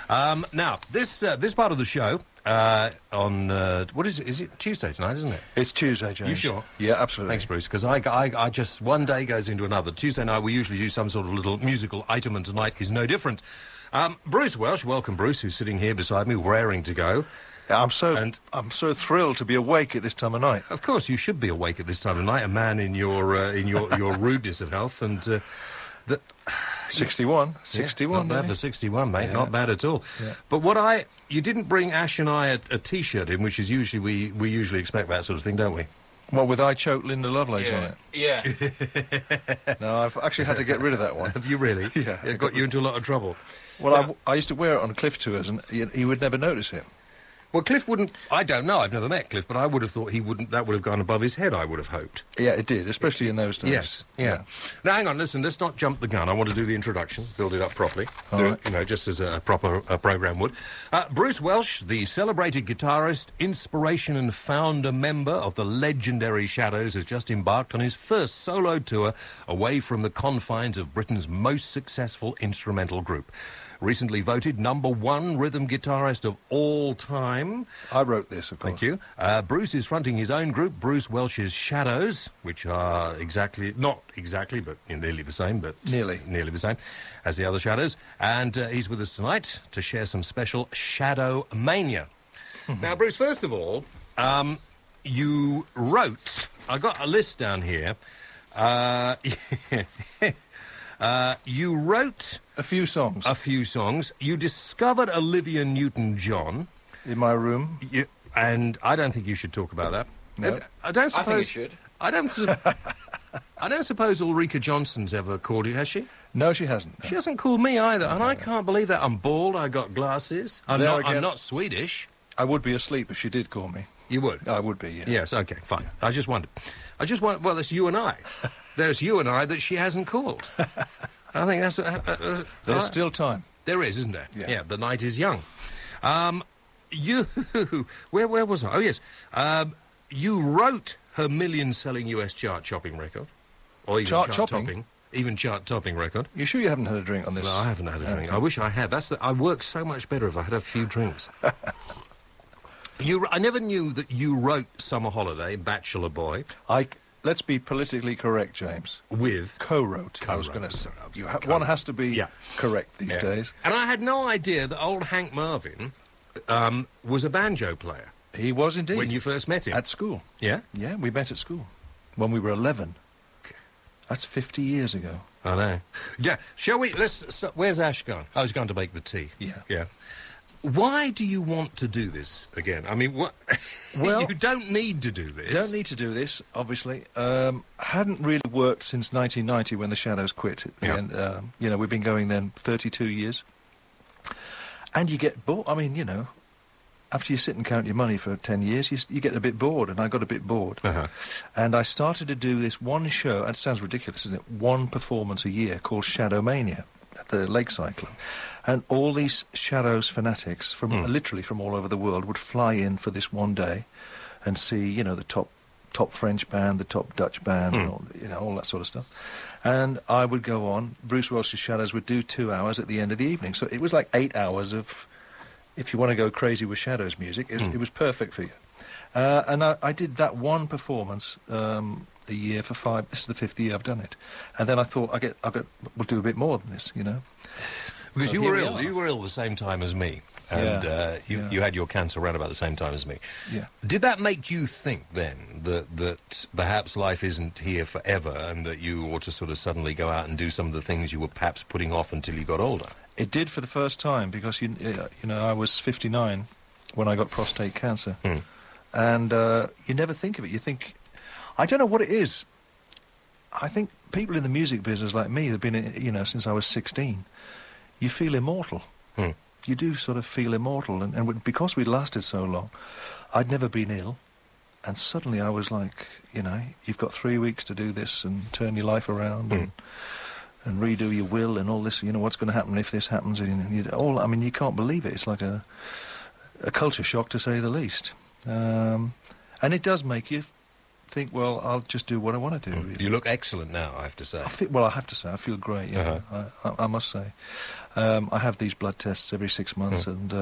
Now, this part of the show on what is it? Is it Tuesday tonight, isn't it? It's Tuesday, James. You sure? Yeah, absolutely. Thanks, Bruce, because I just, one day goes into another. Tuesday night we usually do some sort of little musical item, and tonight is no different. Bruce Welch, welcome, Bruce, who's sitting here beside me, raring to go. Yeah, I'm so thrilled to be awake at this time of night. Of course, you should be awake at this time of night, a man in your your rudeness of health, and 61. Yeah, not bad for 61, mate. Yeah. Not bad at all. Yeah. But you didn't bring Ash and I a T-shirt in, which is usually we usually expect that sort of thing, don't we? Well, with I Choke Linda Lovelace on it. Yeah. No, I've actually had to get rid of that one. Have you really? Yeah. It got you into a lot of trouble. Well, I used to wear it on Cliff tours, and he would never notice it. Well, Cliff wouldn't. I don't know. I've never met Cliff, but I would have thought he wouldn't. That would have gone above his head. I would have hoped. Yeah, it did, especially in those days. Yes. Yeah. Now, hang on. Listen. Let's not jump the gun. I want to do the introduction. Build it up properly. All right. You know, just as a proper program would. Bruce Welch, the celebrated guitarist, inspiration and founder member of the legendary Shadows, has just embarked on his first solo tour away from the confines of Britain's most successful instrumental group. Recently voted #1 rhythm guitarist of all time. I wrote this, of course. Thank you. Bruce is fronting his own group, Bruce Welch's Shadows, which are not exactly, but nearly the same, but Nearly the same as the other Shadows. And he's with us tonight to share some special Shadow Mania. Now, Bruce, first of all, you wrote. I got a list down here. You wrote a few songs. You discovered Olivia Newton-John in my room. And I don't think you should talk about that. No. I don't suppose. I think it should. I don't suppose Ulrika Johnson's ever called you, has she? No, she hasn't. She hasn't called me either, and I can't believe that. I'm bald. I got glasses. I'm not Swedish. I would be asleep if she did call me. You would? I would be, yeah. Yes, okay, fine. I just wondered. Well, it's you and I. There's you and I that she hasn't called. I think that's... There's still time. There is, isn't there? Yeah. The night is young. You... Where was I? Oh, yes. You wrote her million-selling US chart-chopping record. Or even Chart-topping? Even chart-topping record. You sure you haven't had a drink on this? No, I haven't had a drink. Okay. I wish I had. I work so much better if I had a few drinks. I never knew that you wrote Summer Holiday, Bachelor Boy. Let's be politically correct, James. With? Co-wrote. I was going to say. One has to be correct these days. And I had no idea that old Hank Marvin was a banjo player. He was indeed. When you first met him. At school. Yeah? Yeah, we met at school. When we were 11. That's 50 years ago. I know. Yeah. Shall we... Where's Ash gone? Oh, he's gone to make the tea. Yeah. Yeah. Why do you want to do this again? I mean, what? Well, you don't need to do this. Don't need to do this, obviously. Hadn't really worked since 1990 when the Shadows quit. And, we've been going then 32 years. And you get bored. I mean, after you sit and count your money for 10 years, you get a bit bored, and I got a bit bored. Uh-huh. And I started to do this one show, and it sounds ridiculous, isn't it? One performance a year called Shadow Mania at the Lakeside Club. And all these Shadows fanatics, literally from all over the world, would fly in for this one day and see, the top French band, the top Dutch band, and all that sort of stuff. And I would go on. Bruce Welch's Shadows would do 2 hours at the end of the evening. So it was like 8 hours of, if you want to go crazy with Shadows music, it was perfect for you. And I did that one performance a year for 5. This is the 5th year I've done it. And then I thought, we'll do a bit more than this, Because So you here were we ill. are. You were ill the same time as me. And you had your cancer around about the same time as me. Yeah. Did that make you think then that perhaps life isn't here forever and that you ought to sort of suddenly go out and do some of the things you were perhaps putting off until you got older? It did for the first time because, I was 59 when I got prostate cancer. And you never think of it. You think, I don't know what it is. I think people in the music business like me have been, since I was 16, you feel immortal. You do sort of feel immortal. And because we lasted so long, I'd never been ill. And suddenly I was like, you've got 3 weeks to do this and turn your life around and redo your will and all this, what's going to happen if this happens. And you can't believe it. It's like a culture shock, to say the least. And it does make you think, well, I'll just do what I want to do. Really. You look excellent now, I have to say. I have to say, I feel great. Yeah, I must say. I have these blood tests every 6 months, and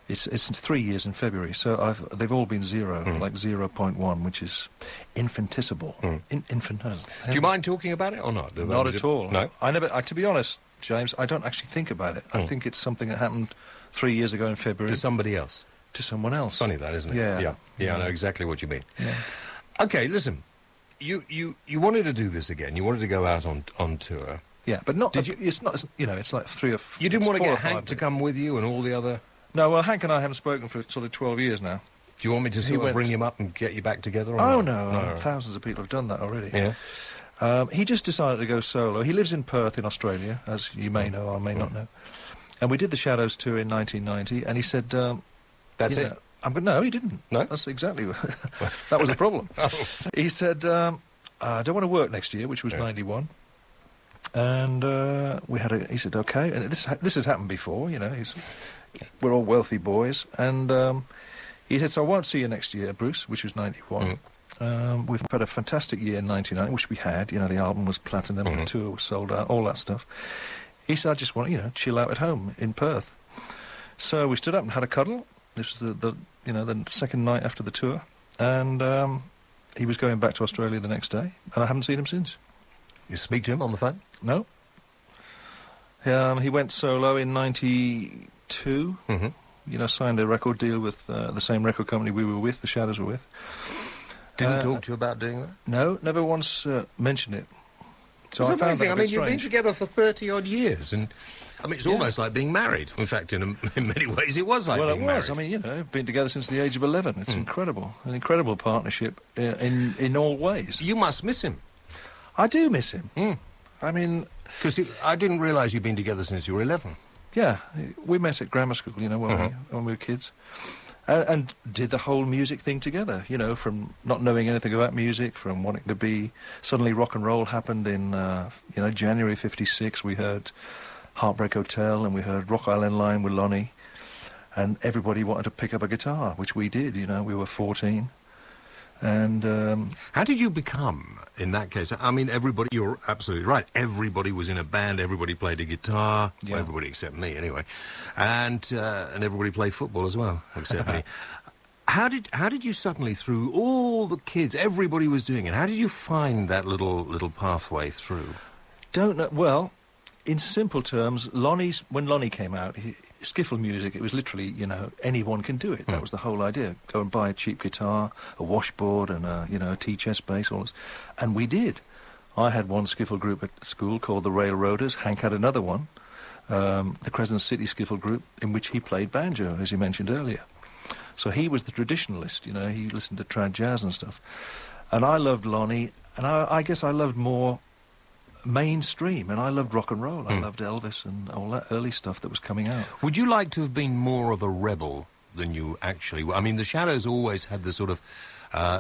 it's 3 years in February, so they've all been 0, like 0.1, which is infinitesimal. Infinitesimal. Do you mind talking about it or not? Not at all. No? To be honest, James, I don't actually think about it. I think it's something that happened 3 years ago in February. To somebody else? To someone else. Funny that, isn't it? Yeah, I know exactly what you mean. Yeah. Okay, listen. You wanted to do this again. You wanted to go out on tour. Yeah, but not... Did you? It's not... It's like 3 or 4... You didn't want to get Hank to come with you and all the other... No, well, Hank and I haven't spoken for sort of 12 years now. Do you want me to sort of ring him up and get you back together? Or oh, not? no. Thousands of people have done that already. Yeah. He just decided to go solo. He lives in Perth in Australia, as you may know or may not know. And we did the Shadows tour in 1990, and he said... That's it? No, he didn't. No? That's exactly... that was the problem. He said, I don't want to work next year, which was 91. And he said, OK. And this had happened before, we're all wealthy boys. And he said, so I won't see you next year, Bruce, which was 91. We've had a fantastic year in 99, which we had. The album was platinum, the tour was sold out, all that stuff. He said, I just want to, chill out at home in Perth. So we stood up and had a cuddle. This was the second night after the tour. And he was going back to Australia the next day, and I haven't seen him since. You speak to him on the phone? No. He went solo in 92. Signed a record deal with the same record company we were with, the Shadows were with. Didn't talk to you about doing that? No, never once mentioned it. So it's I found amazing. that a bit you've been strange. together for 30-odd years, and it's almost like being married. In fact, in many ways, it was like being married. Well, it was. Been together since the age of 11. It's incredible. An incredible partnership in all ways. You must miss him. I do miss him. Because I didn't realise you'd been together since you were 11. Yeah, we met at grammar school, when we were kids. And did the whole music thing together, from not knowing anything about music, from wanting to be... Suddenly rock and roll happened in, January 56. We heard Heartbreak Hotel and we heard Rock Island Line with Lonnie. And everybody wanted to pick up a guitar, which we did, we were 14. And... How did you become, in that case? You're absolutely right. Everybody was in a band, everybody played a guitar, well, everybody except me, anyway. And everybody played football as well, except me. How did you suddenly, through all the kids, everybody was doing it, how did you find that little pathway through? Don't know. Well, in simple terms, when Lonnie came out, skiffle music, it was literally, anyone can do it. That was the whole idea. Go and buy a cheap guitar, a washboard, and a T-chest bass, all this. And we did. I had one skiffle group at school called the Railroaders. Hank had another one, the Crescent City skiffle group, in which he played banjo, as you mentioned earlier. So he was the traditionalist, he listened to trad jazz and stuff. And I loved Lonnie, and I guess I loved more mainstream, and I loved rock and roll. I loved Elvis and all that early stuff that was coming out. Would you like to have been more of a rebel than you actually were? The Shadows always had the sort of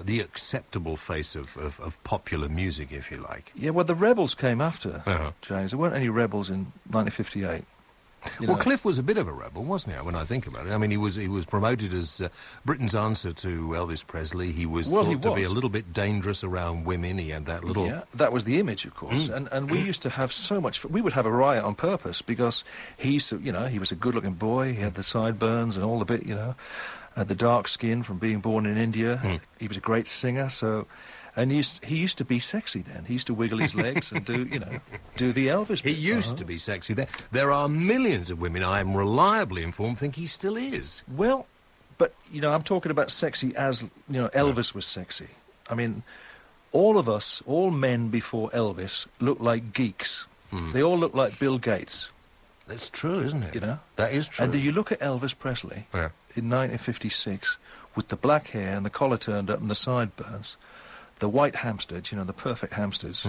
the acceptable face of popular music, if you like. Yeah, well, the rebels came after, James. There weren't any rebels in 1958. Cliff was a bit of a rebel, wasn't he, when I think about it? He was promoted as Britain's answer to Elvis Presley. He was thought to be a little bit dangerous around women. He had that little... Yeah, that was the image, of course. And we used to have so much... We would have a riot on purpose because he used to, he was a good-looking boy. He had the sideburns and all the bit, the dark skin from being born in India. He was a great singer, so... And he used to be sexy then. He used to wiggle his legs and do the Elvis bit. He used to be sexy then. There are millions of women, I am reliably informed, think he still is. Well, but, I'm talking about sexy as, Elvis was sexy. All of us, all men before Elvis, looked like geeks. They all looked like Bill Gates. That's true, isn't it? That is true. And you look at Elvis Presley in 1956 with the black hair and the collar turned up and the sideburns, the white hamsters, the perfect hamsters,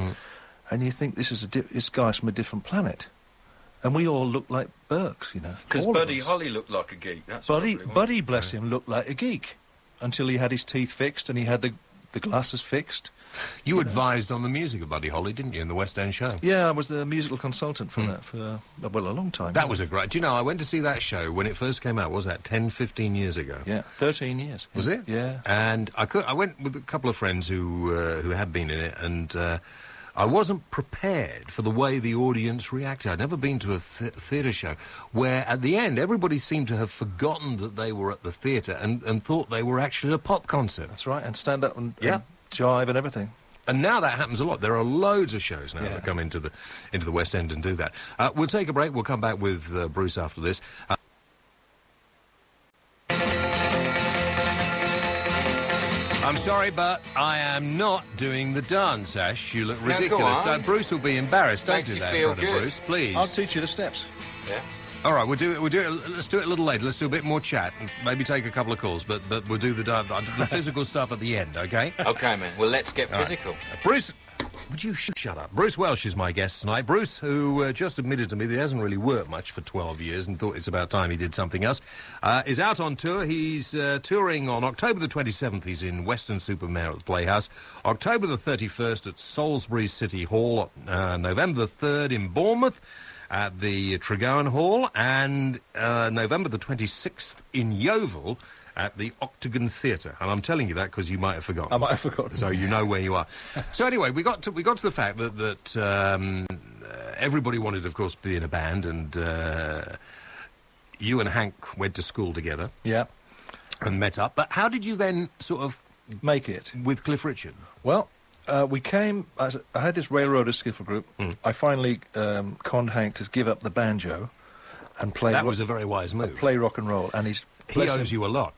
and you think this guy's from a different planet. And we all look like Burks, Because Buddy Holly looked like a geek. That's Buddy, bless him, looked like a geek until he had his teeth fixed and he had the the glasses fixed. You advised on the music of Buddy Holly, didn't you, in the West End show? Yeah, I was the musical consultant for that for, well, a long time. That was a great... Do you know, I went to see that show when it first came out. What was that, 10, 15 years ago? Yeah, 13 years. Was it? Yeah. And I went with a couple of friends who had been in it, and I wasn't prepared for the way the audience reacted. I'd never been to a theatre show where, at the end, everybody seemed to have forgotten that they were at the theatre and thought they were actually at a pop concert. That's right, and stand up and jive and everything. And now that happens a lot. There are loads of shows now that come into the West End and do that. We'll take a break. We'll come back with Bruce after this. I'm sorry, but I am not doing the dance, Ash. You look ridiculous. Bruce will be embarrassed. Don't do that in front of Bruce, please. I'll teach you the steps. Yeah. All right, we'll do it. Let's do it a little later. Let's do a bit more chat. Maybe take a couple of calls, but we'll do the physical stuff at the end, okay? Okay, man. Well, let's get physical. Right. Bruce, would you shut up? Bruce Welch is my guest tonight. Bruce, who just admitted to me that he hasn't really worked much for 12 years and thought it's about time he did something else, is out on tour. He's touring on October the 27th. He's in Weston-super-Mare at the Playhouse. October the 31st at Salisbury City Hall. November the 3rd in Bournemouth at the Tregowan Hall, and November the 26th in Yeovil at the Octagon Theatre. And I'm telling you that because you might have forgotten. I might have forgotten. So you know where you are. So anyway, we got to the fact that everybody wanted, of course, to be in a band, and you and Hank went to school together. Yeah. And met up. But how did you then sort of make it with Cliff Richard? Well, we came... I had this railroader skiffle group. I finally conned Hank to give up the banjo and play... That was a very wise move. Play rock and roll. And he owes you a lot.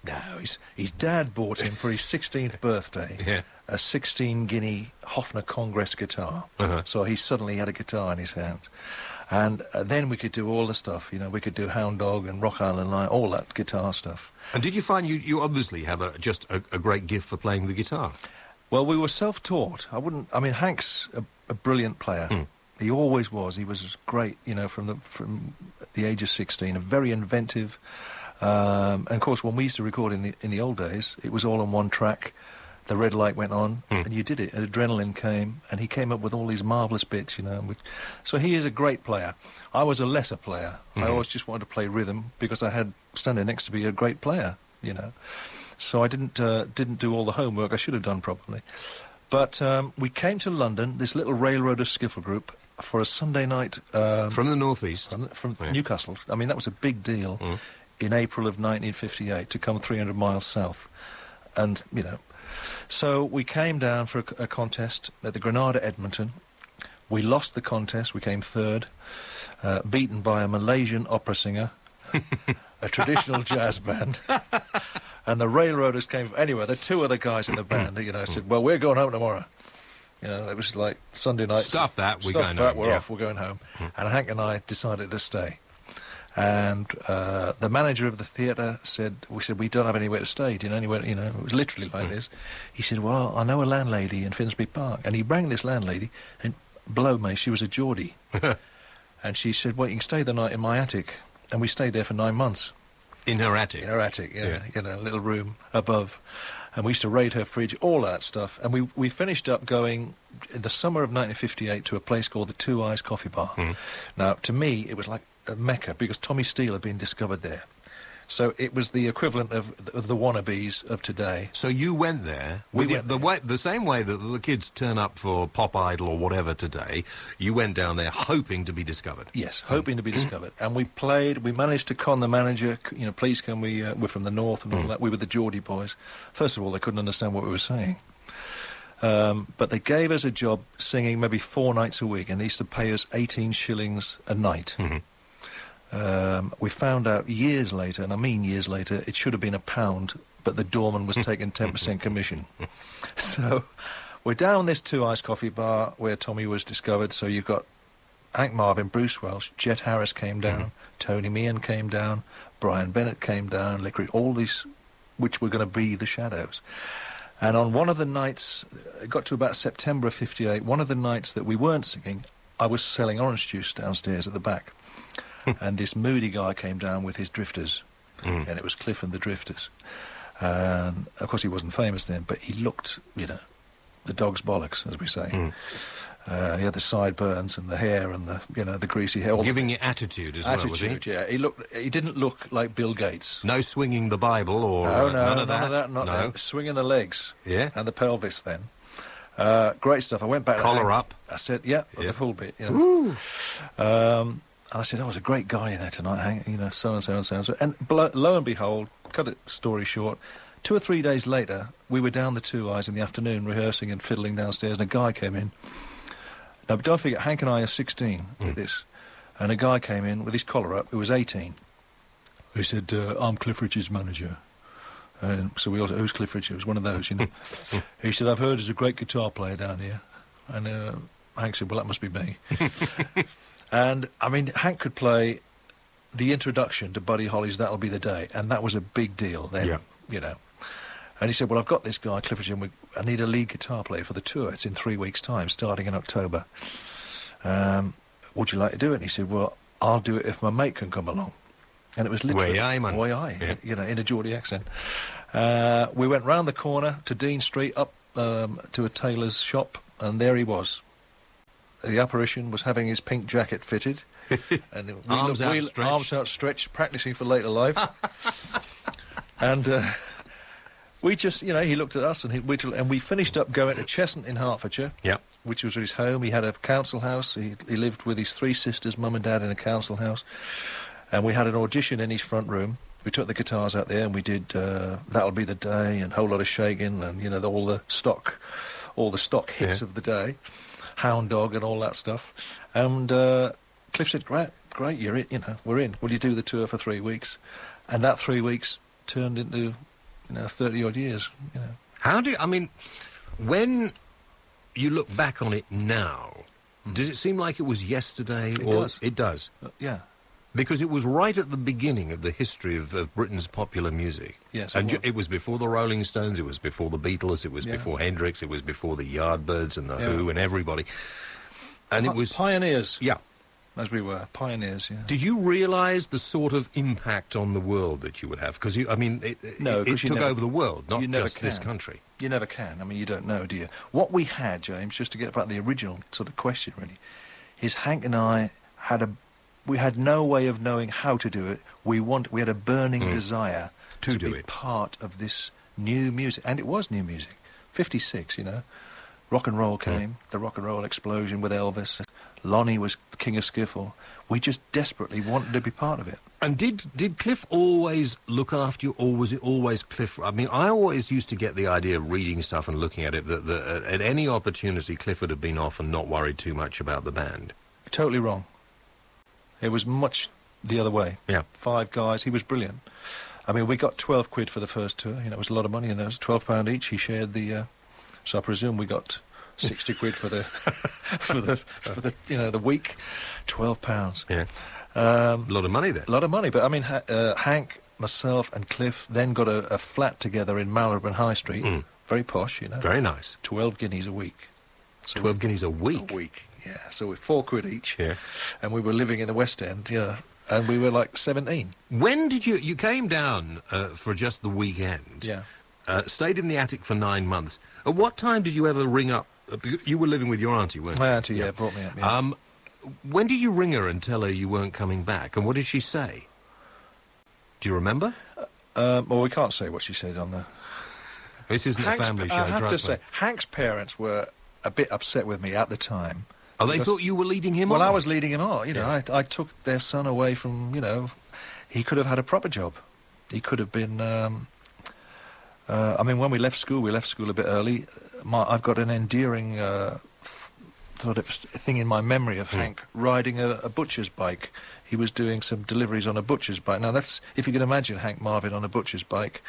No, his dad bought him for his 16th birthday a 16-guinea Hofner Congress guitar. So he suddenly had a guitar in his hands. And then we could do all the stuff, you know, we could do Hound Dog and Rock Island Line, all that guitar stuff. And did you find you obviously have just a great gift for playing the guitar? Well, we were self-taught. I mean, Hank's a brilliant player. He always was. He was great, you know, from the age of 16, very inventive. And of course, when we used to record in the old days, it was all on one track. The red light went on, and you did it. And adrenaline came, and he came up with all these marvellous bits, you know. So he is a great player. I was a lesser player. I always just wanted to play rhythm because I had standing next to me a great player, you know. So I didn't do all the homework I should have done probably. But we came to London, this little railroader skiffle group, for a Sunday night. From the northeast? From Newcastle. I mean, that was a big deal in April of 1958 to come 300 miles south. And, you know, so we came down for a contest at the Granada Edmonton. We lost the contest. We came third, beaten by a Malaysian opera singer, a traditional jazz band. And the railroaders came... Anyway, the two other guys in the band, you know, said, well, we're going home tomorrow. You know, it was like Sunday night. Stuff that, we're going home. We're off, we're going home. And Hank and I decided to stay. And the manager of the theatre said, we don't have anywhere to stay. Do you know anywhere, you know, it was literally like this. He said, well, I know a landlady in Finsbury Park. And he rang this landlady, and below me, she was a Geordie. And she said, well, you can stay the night in my attic. And we stayed there for 9 months. In her attic? In her attic, yeah. You know, a little room above. And we used to raid her fridge, all that stuff. And we finished up going in the summer of 1958 to a place called the Two Eyes Coffee Bar. Now, to me, it was like a mecca because Tommy Steele had been discovered there. So it was the equivalent of the wannabes of today. So you went there the same way that the kids turn up for Pop Idol or whatever today. You went down there hoping to be discovered. Yes, hoping to be discovered. And we played. We managed to con the manager. You know, please can we're from the north and all that. We were the Geordie boys. First of all, they couldn't understand what we were saying. But they gave us a job singing maybe 4 nights a week, and they used to pay us 18 shillings a night. We found out years later, and I mean years later, it should have been £1, but the doorman was taking 10% commission. So we're down this Two Eyes Coffee Bar where Tommy was discovered. So you've got Hank Marvin, Bruce Welch, Jet Harris came down, Tony Meehan came down, Brian Bennett came down, Licorice, all these which were going to be the Shadows. And on one of the nights, it got to about September of 58, one of the nights that we weren't singing, I was selling orange juice downstairs at the back. And this moody guy came down with his drifters, and it was Cliff and the Drifters. And, of course, he wasn't famous then, but he looked, you know, the dog's bollocks, as we say. He had the sideburns and the hair and the, you know, the greasy hair. Giving you attitude as well, was he? Attitude, yeah. He didn't look like Bill Gates. No swinging the Bible or None of that? No. Swinging the legs. Yeah. And the pelvis then. Great stuff. I went back. Collar up. I said, yeah, Yeah. the full bit. You know. And I said, "Oh, there's a great guy in there tonight, Hank. You know, so and so and so and so." And lo and behold, cut it story short, 2 or 3 days later, we were down the Two Eyes in the afternoon rehearsing and fiddling downstairs, and a guy came in. Now, but don't forget, Hank and I are 16 with this, and a guy came in with his collar up who was 18. He said, "I'm Cliff Richard's manager." And so we all said, "Who's Cliff Richard?" It was one of those, you know. He said, "I've heard there's a great guitar player down here." And Hank said, "Well, that must be me." And, I mean, Hank could play the introduction to Buddy Holly's That'll Be the Day, and that was a big deal then, you know. And he said, "Well, I've got this guy, Cliff Richard, and I need a lead guitar player for the tour. It's in 3 weeks' time, starting in October. Would you like to do it?" And he said, "Well, I'll do it if my mate can come along." And it was literally... Way aye, man. Way aye, Yeah. you know, in a Geordie accent. We went round the corner to Dean Street, up to a tailor's shop, and there he was. The apparition was having his pink jacket fitted. And Arms outstretched, practising for later life. And we just, you know, he looked at us, and we finished up going to Cheshunt in Hertfordshire, which was his home. He had a council house. He lived with his 3 sisters, mum and dad, in a council house. And we had an audition in his front room. We took the guitars out there, and we did That'll Be the Day and Whole Lot of Shaking, and, you know, all the stock hits of the day, Hound Dog and all that stuff. And Cliff said, great, you're in, you know, we're in. Will you do the tour for 3 weeks? And that 3 weeks turned into, you know, 30-odd years, you know. How do you, I mean, when you look back on it now, does it seem like it was yesterday? It or does. It does. Yeah. Because it was right at the beginning of the history of Britain's popular music. Yes, and it was. it was before the Rolling Stones, it was before the Beatles, it was before Hendrix, it was before the Yardbirds and the Who and everybody. And it was... Pioneers. Yeah. As we were. Pioneers, yeah. Did you realise the sort of impact on the world that you would have? Because, I mean, it took over the world, not just this country. You never can. I mean, you don't know, do you? What we had, James, just to get back to the original sort of question, really, is Hank and I we had no way of knowing how to do it. We had a burning desire to do be it. part of this new music. And it was new music. 56, you know. Rock and roll came, the rock and roll explosion with Elvis. Lonnie was king of skiffle. We just desperately wanted to be part of it. And did Cliff always look after you, or was it always Cliff? I mean, I always used to get the idea of reading stuff and looking at it that at any opportunity Clifford had been off and not worried too much about the band. Totally wrong. It was much the other way. Yeah. 5 guys. He was brilliant. I mean, we got 12 quid for the first tour. You know, it was a lot of money, and there was £12 each. He shared the... so I presume we got 60 quid for the for the you know, the week. £12. Yeah. A lot of money there. A lot of money. But I mean, Hank, myself, and Cliff then got a flat together in Marylebone High Street. Very posh, you know. Very nice. 12 guineas a week. So 12 guineas a week? A week, yeah. So we're 4 quid each. Yeah. And we were living in the West End, you know, and we were like 17. When did you came down for just the weekend? Yeah. Stayed in the attic for 9 months. At what time did you ever ring up? You were living with your auntie, weren't you? My auntie, yeah, brought me up, yeah. When did you ring her and tell her you weren't coming back? And what did she say? Do you remember? Well, we can't say what she said on the... This isn't a family show, I have to trust me. say, Hank's parents were a bit upset with me at the time. Oh, they thought you were leading him on? Well, I was leading him on, you know. I took their son away from, you know... He could have had a proper job. He could have been... I mean, when we left school a bit early. I've got an endearing sort of thing in my memory of Hank riding a butcher's bike. He was doing some deliveries on a butcher's bike. Now, that's, if you can imagine Hank Marvin on a butcher's bike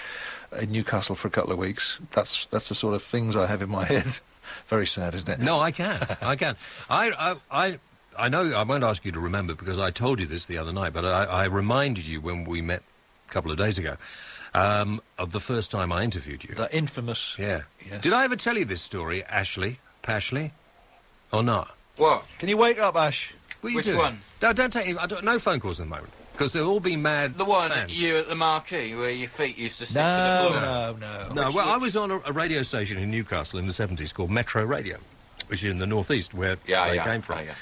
in Newcastle for a couple of weeks, that's the sort of things I have in my head. Very sad, isn't it? No, I can. I can. I know I won't ask you to remember because I told you this the other night, but I reminded you when we met a couple of days ago of the first time I interviewed you. The infamous... Yeah. Yes. Did I ever tell you this story, Pashley? Or not? What? Can you wake up, Ash? What are you Which doing? one? No, don't take... no phone calls at the moment. Because they'll all be mad The one fans. you at the marquee where your feet used to stick to the floor. No. No, I was on a radio station in Newcastle in the 70s called Metro Radio, which is in the northeast where they came from. Yeah.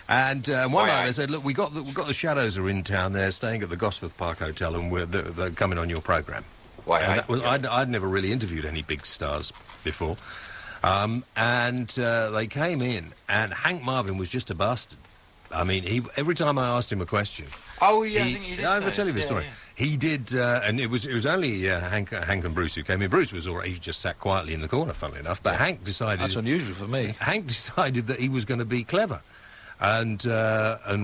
And one night they said, look, we got the Shadows are in town. They're staying at the Gosforth Park Hotel, and they're coming on your programme. I'd never really interviewed any big stars before. And they came in, and Hank Marvin was just a bastard. I mean, every time I asked him a question... Oh, yeah, I think you did I'll tell you the story. Yeah. He did, and it was only Hank and Bruce who came in. Bruce was all right. He just sat quietly in the corner, funnily enough. But Hank decided... That's unusual for me. Hank decided that he was going to be clever. And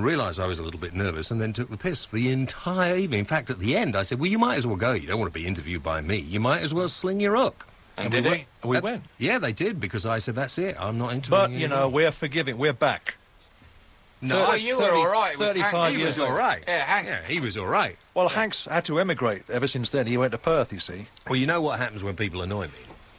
realised I was a little bit nervous, and then took the piss for the entire evening. In fact, at the end, I said, well, you might as well go. You don't want to be interviewed by me. You might as well sling your hook. And did he? We went. Yeah, they did, because I said, that's it. I'm not interviewing But, you you know, anymore. we're forgiving. We're back. No, you were all right. 35 He years was all right. Yeah, Hank. Yeah, he was all right. Well, Hank's had to emigrate ever since then. He went to Perth, you see. Well, you know what happens when people annoy me.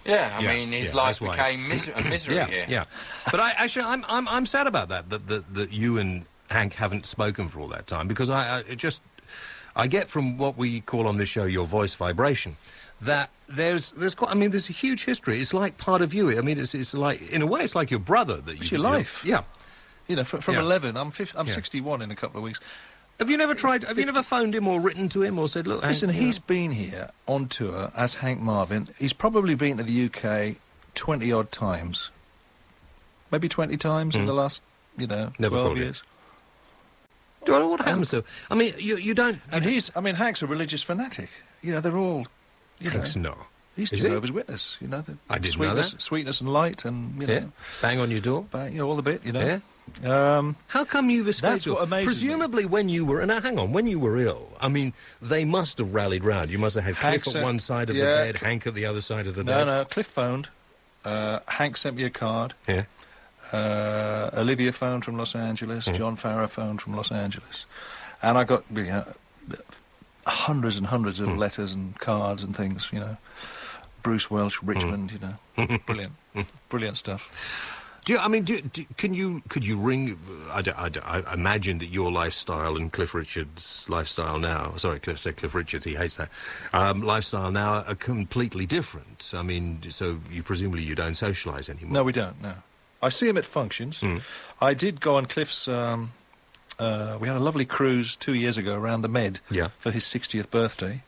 Yeah, I mean, his life that's why. became a misery here. Yeah. But I'm sad about that you and Hank haven't spoken for all that time, because I get from what we call on this show your voice vibration that there's a huge history. It's like part of you. I mean, it's like, in a way, it's like your brother that It's your life. Yeah. You know, from Yeah. 11, I'm 61 in a couple of weeks. Have you never tried? Have you never phoned him or written to him or said, look, Hank, Listen, he's been here on tour as Hank Marvin. He's probably been to the UK 20-odd times. Maybe 20 times in the last, Never 12 called you. years. Do you know what happens to? I mean, you don't. And Hank's a religious fanatic. You know, they're all, Hank's not. He's Is he? Jehovah's Witness, I didn't know that. Sweetness and light and, Yeah. Bang on your door. all the bit, Yeah. Um, How come you've escaped? That's what amazes me. Presumably, when you were when you were ill, I mean, they must have rallied round. You must have had Hank Cliff at sent- one side of the yeah, bed, Hank at the other side of the no, bed. Cliff phoned. Hank sent me a card. Yeah. Olivia phoned from Los Angeles. John Farrar phoned from Los Angeles. And I got hundreds and hundreds of letters and cards and things, Bruce Welch, Richmond, Brilliant. Brilliant stuff. Could you ring? I imagine that your lifestyle and Cliff Richard's lifestyle now. Sorry, Cliff Richards. He hates that. Lifestyle now are completely different. I mean, so presumably you don't socialise anymore. No, we don't, no. I see him at functions. I did go on Cliff's... we had a lovely cruise 2 years ago around the Med for his 60th birthday,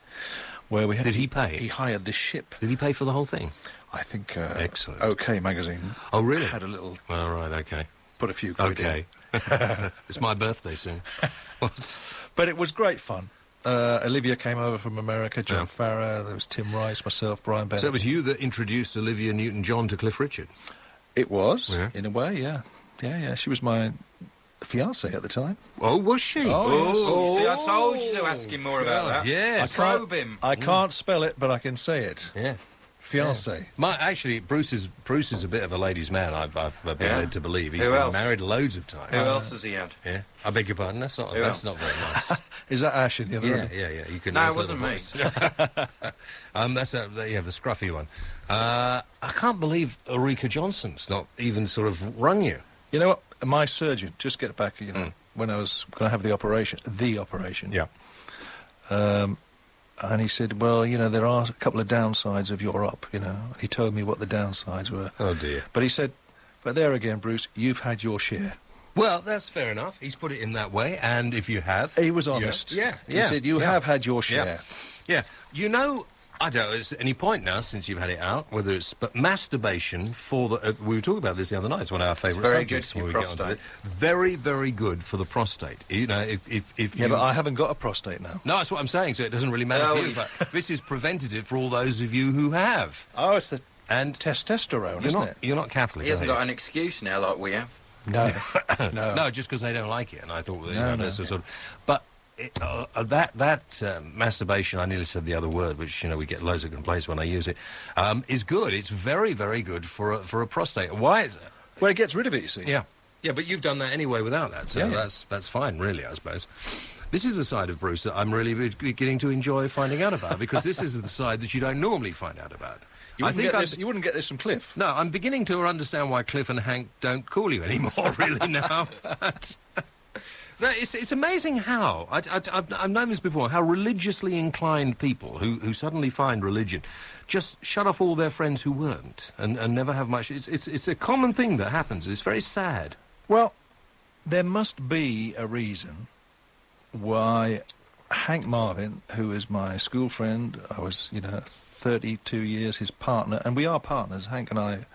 where we had... Did he pay? He hired this ship. Did he pay for the whole thing? I think... Excellent. OK magazine. Oh, really? Had a little... All right, OK. Put a few quid in. OK. It's my birthday soon. What? But it was great fun. Olivia came over from America, John Farrar, there was Tim Rice, myself, Brian Bennett. So it was you that introduced Olivia Newton-John to Cliff Richard? It was, in a way, yeah. Yeah. She was my fiancée at the time. Oh, was she? Oh, see, I told you to ask him more about that. Yes. Probe him. I can't spell it, but I can say it. Yeah. Fiancée. Actually, Bruce is a bit of a ladies' man. I've been led to believe. He's Who been else? married loads of times. Who else has he had? Yeah. I beg your pardon. That's not else? not very nice. Is that Ash in the other room? Yeah. You can. No, that's it wasn't me. That's the scruffy one. I can't believe Ulrika Johnson's not even sort of rung you. You know what? My surgeon, just get back, when I was going to have the operation. Yeah. And he said, well, there are a couple of downsides of your op, He told me what the downsides were. Oh, dear. But he said, but there again, Bruce, you've had your share. Well, that's fair enough. He's put it in that way, and if you have... He was honest. Yeah. He said, you have had your share. Yeah. I don't know, is any point now, since you've had it out, but masturbation for the... we were talking about this the other night. It's one of our favourite very subjects. good for when your we get onto prostate. it. Very, very good for the prostate. If you... But I haven't got a prostate now. No, that's what I'm saying, so it doesn't really matter for you. But this is preventative for all those of you who have. Oh, it's the And testosterone, isn't it? You're not Catholic, He hasn't are got you? an excuse now like we have. No. No. No, just because they don't like it, and I thought, No. that's a sort of... But masturbation, I nearly said the other word, which, we get loads of complaints when I use it, is good. It's very, very good for a prostate. Why is it? Well, it gets rid of it, you see. Yeah, but you've done that anyway without that, so Yeah. that's fine, really, I suppose. This is the side of Bruce that I'm really beginning to enjoy finding out about, because this is the side that you don't normally find out about. You wouldn't get this from Cliff. No, I'm beginning to understand why Cliff and Hank don't call you anymore, really, now. No, it's amazing how I've known this before. How religiously inclined people who suddenly find religion just shut off all their friends who weren't and never have much. It's a common thing that happens. It's very sad. Well, there must be a reason why Hank Marvin, who is my school friend, I was 32 years his partner, and we are partners. Hank and I,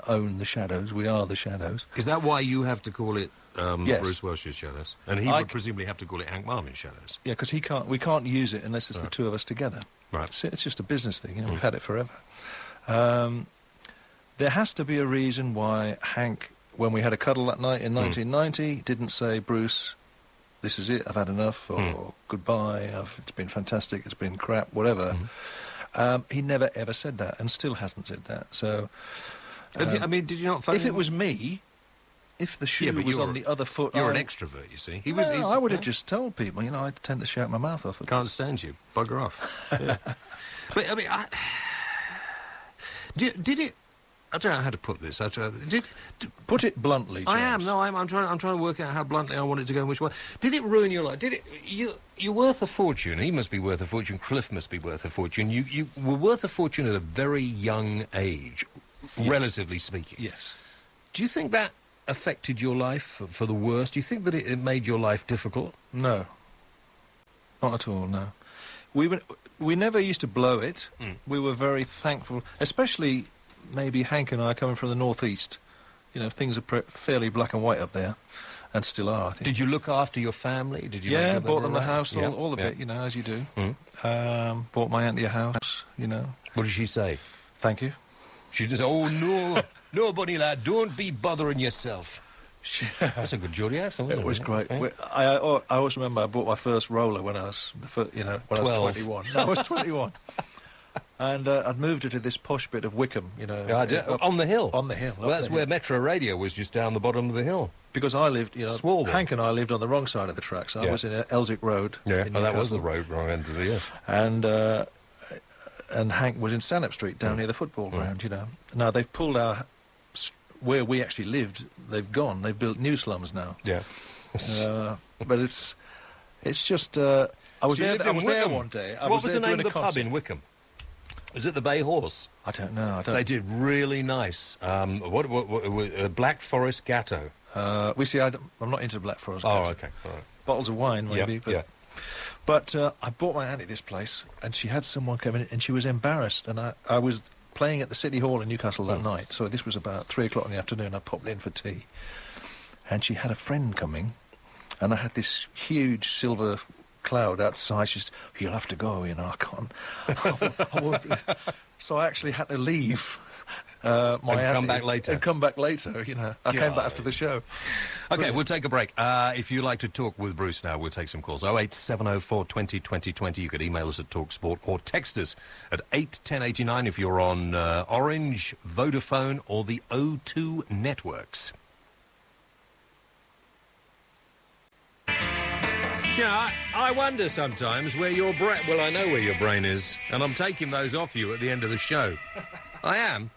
own the Shadows. We are the Shadows. Is that why you have to call it? Yes. Bruce Welch's Shadows, and he would presumably have to call it Hank Marvin's Shadows. Yeah, because we can't use it unless it's the two of us together. Right. It's just a business thing. We've had it forever. There has to be a reason why Hank, when we had a cuddle that night in 1990, didn't say, Bruce, this is it, I've had enough, or goodbye, it's been fantastic, it's been crap, whatever. He never ever said that, and still hasn't said that. So, did you not phone if him? it was me, if the shoe was on the other foot... You're an extrovert, you see. I would have just told people, I tend to shout my mouth off. Can't stand you. Bugger off. Yeah. But, did it... I don't know how to put this. Put it bluntly, James. I am. No, I'm trying to work out how bluntly I want it to go and which one. Did it ruin your life? Did it... You're worth a fortune. He must be worth a fortune. Cliff must be worth a fortune. You were worth a fortune at a very young age, relatively speaking. Yes. Do you think that affected your life for the worst? Do you think that it made your life difficult? No. Not at all, no. We never used to blow it. We were very thankful, especially maybe Hank and I coming from the northeast. Things are fairly black and white up there, and still are, I think. Did you look after your family? Did you? Yeah, bought them the house, all of it, as you do. Bought my auntie a house, What did she say? Thank you. She just, oh no, nobody lad, don't be bothering yourself. That's a good Geordie accent, wasn't it? It was great. Yeah. I always remember I bought my first roller when I was, when I was 21. No, I was 21. And I'd moved her to this posh bit of Wickham, on the hill? On the hill. Well, that's where Metro Radio was, just down the bottom of the hill. Because I lived, Swalwell. Hank and I lived on the wrong side of the tracks. I was in Elsick Road. Yeah, that was the road, wrong end of it, yes. And Hank was in Stanhope Street, down near the football ground, Now, they've pulled where we actually lived, they've gone. They've built new slums now. Yeah. But it's just... I was there one day. What was the name of the pub in Wickham? Was it the Bay Horse? I don't know. They did really nice. Black Forest Gatto. I'm not into Black Forest. Oh, okay. All right. Bottles of wine, maybe. Yep, But I bought my auntie this place, and she had someone come in, and she was embarrassed. And I was playing at the City Hall in Newcastle that night, so this was about 3 o'clock in the afternoon. I popped in for tea, and she had a friend coming, and I had this huge silver cloud outside. She said, "You'll have to go, I can't." I won't. So I actually had to leave. Come back later. And come back later, I came back after the show. Okay, we'll take a break. If you'd like to talk with Bruce now, we'll take some calls. 08704 20 20 20. You could email us at TalkSport or text us at 81089 if you're on Orange, Vodafone or the O2 networks. I wonder sometimes where your brain... Well, I know where your brain is, and I'm taking those off you at the end of the show. I am.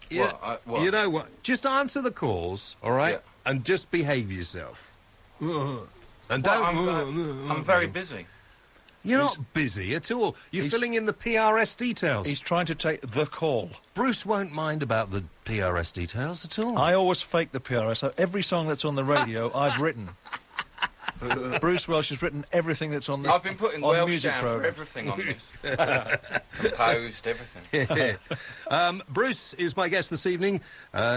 What? You know what? Just answer the calls, all right? Yeah. And just behave yourself. And I'm very busy. You're not busy at all. You're filling in the PRS details. He's trying to take the call. Bruce won't mind about the PRS details at all. I always fake the PRS. So every song that's on the radio, I've written. Bruce Welch has written everything that's on the... I've been putting Welsh down for everything on this. Composed, everything. Bruce is my guest this evening.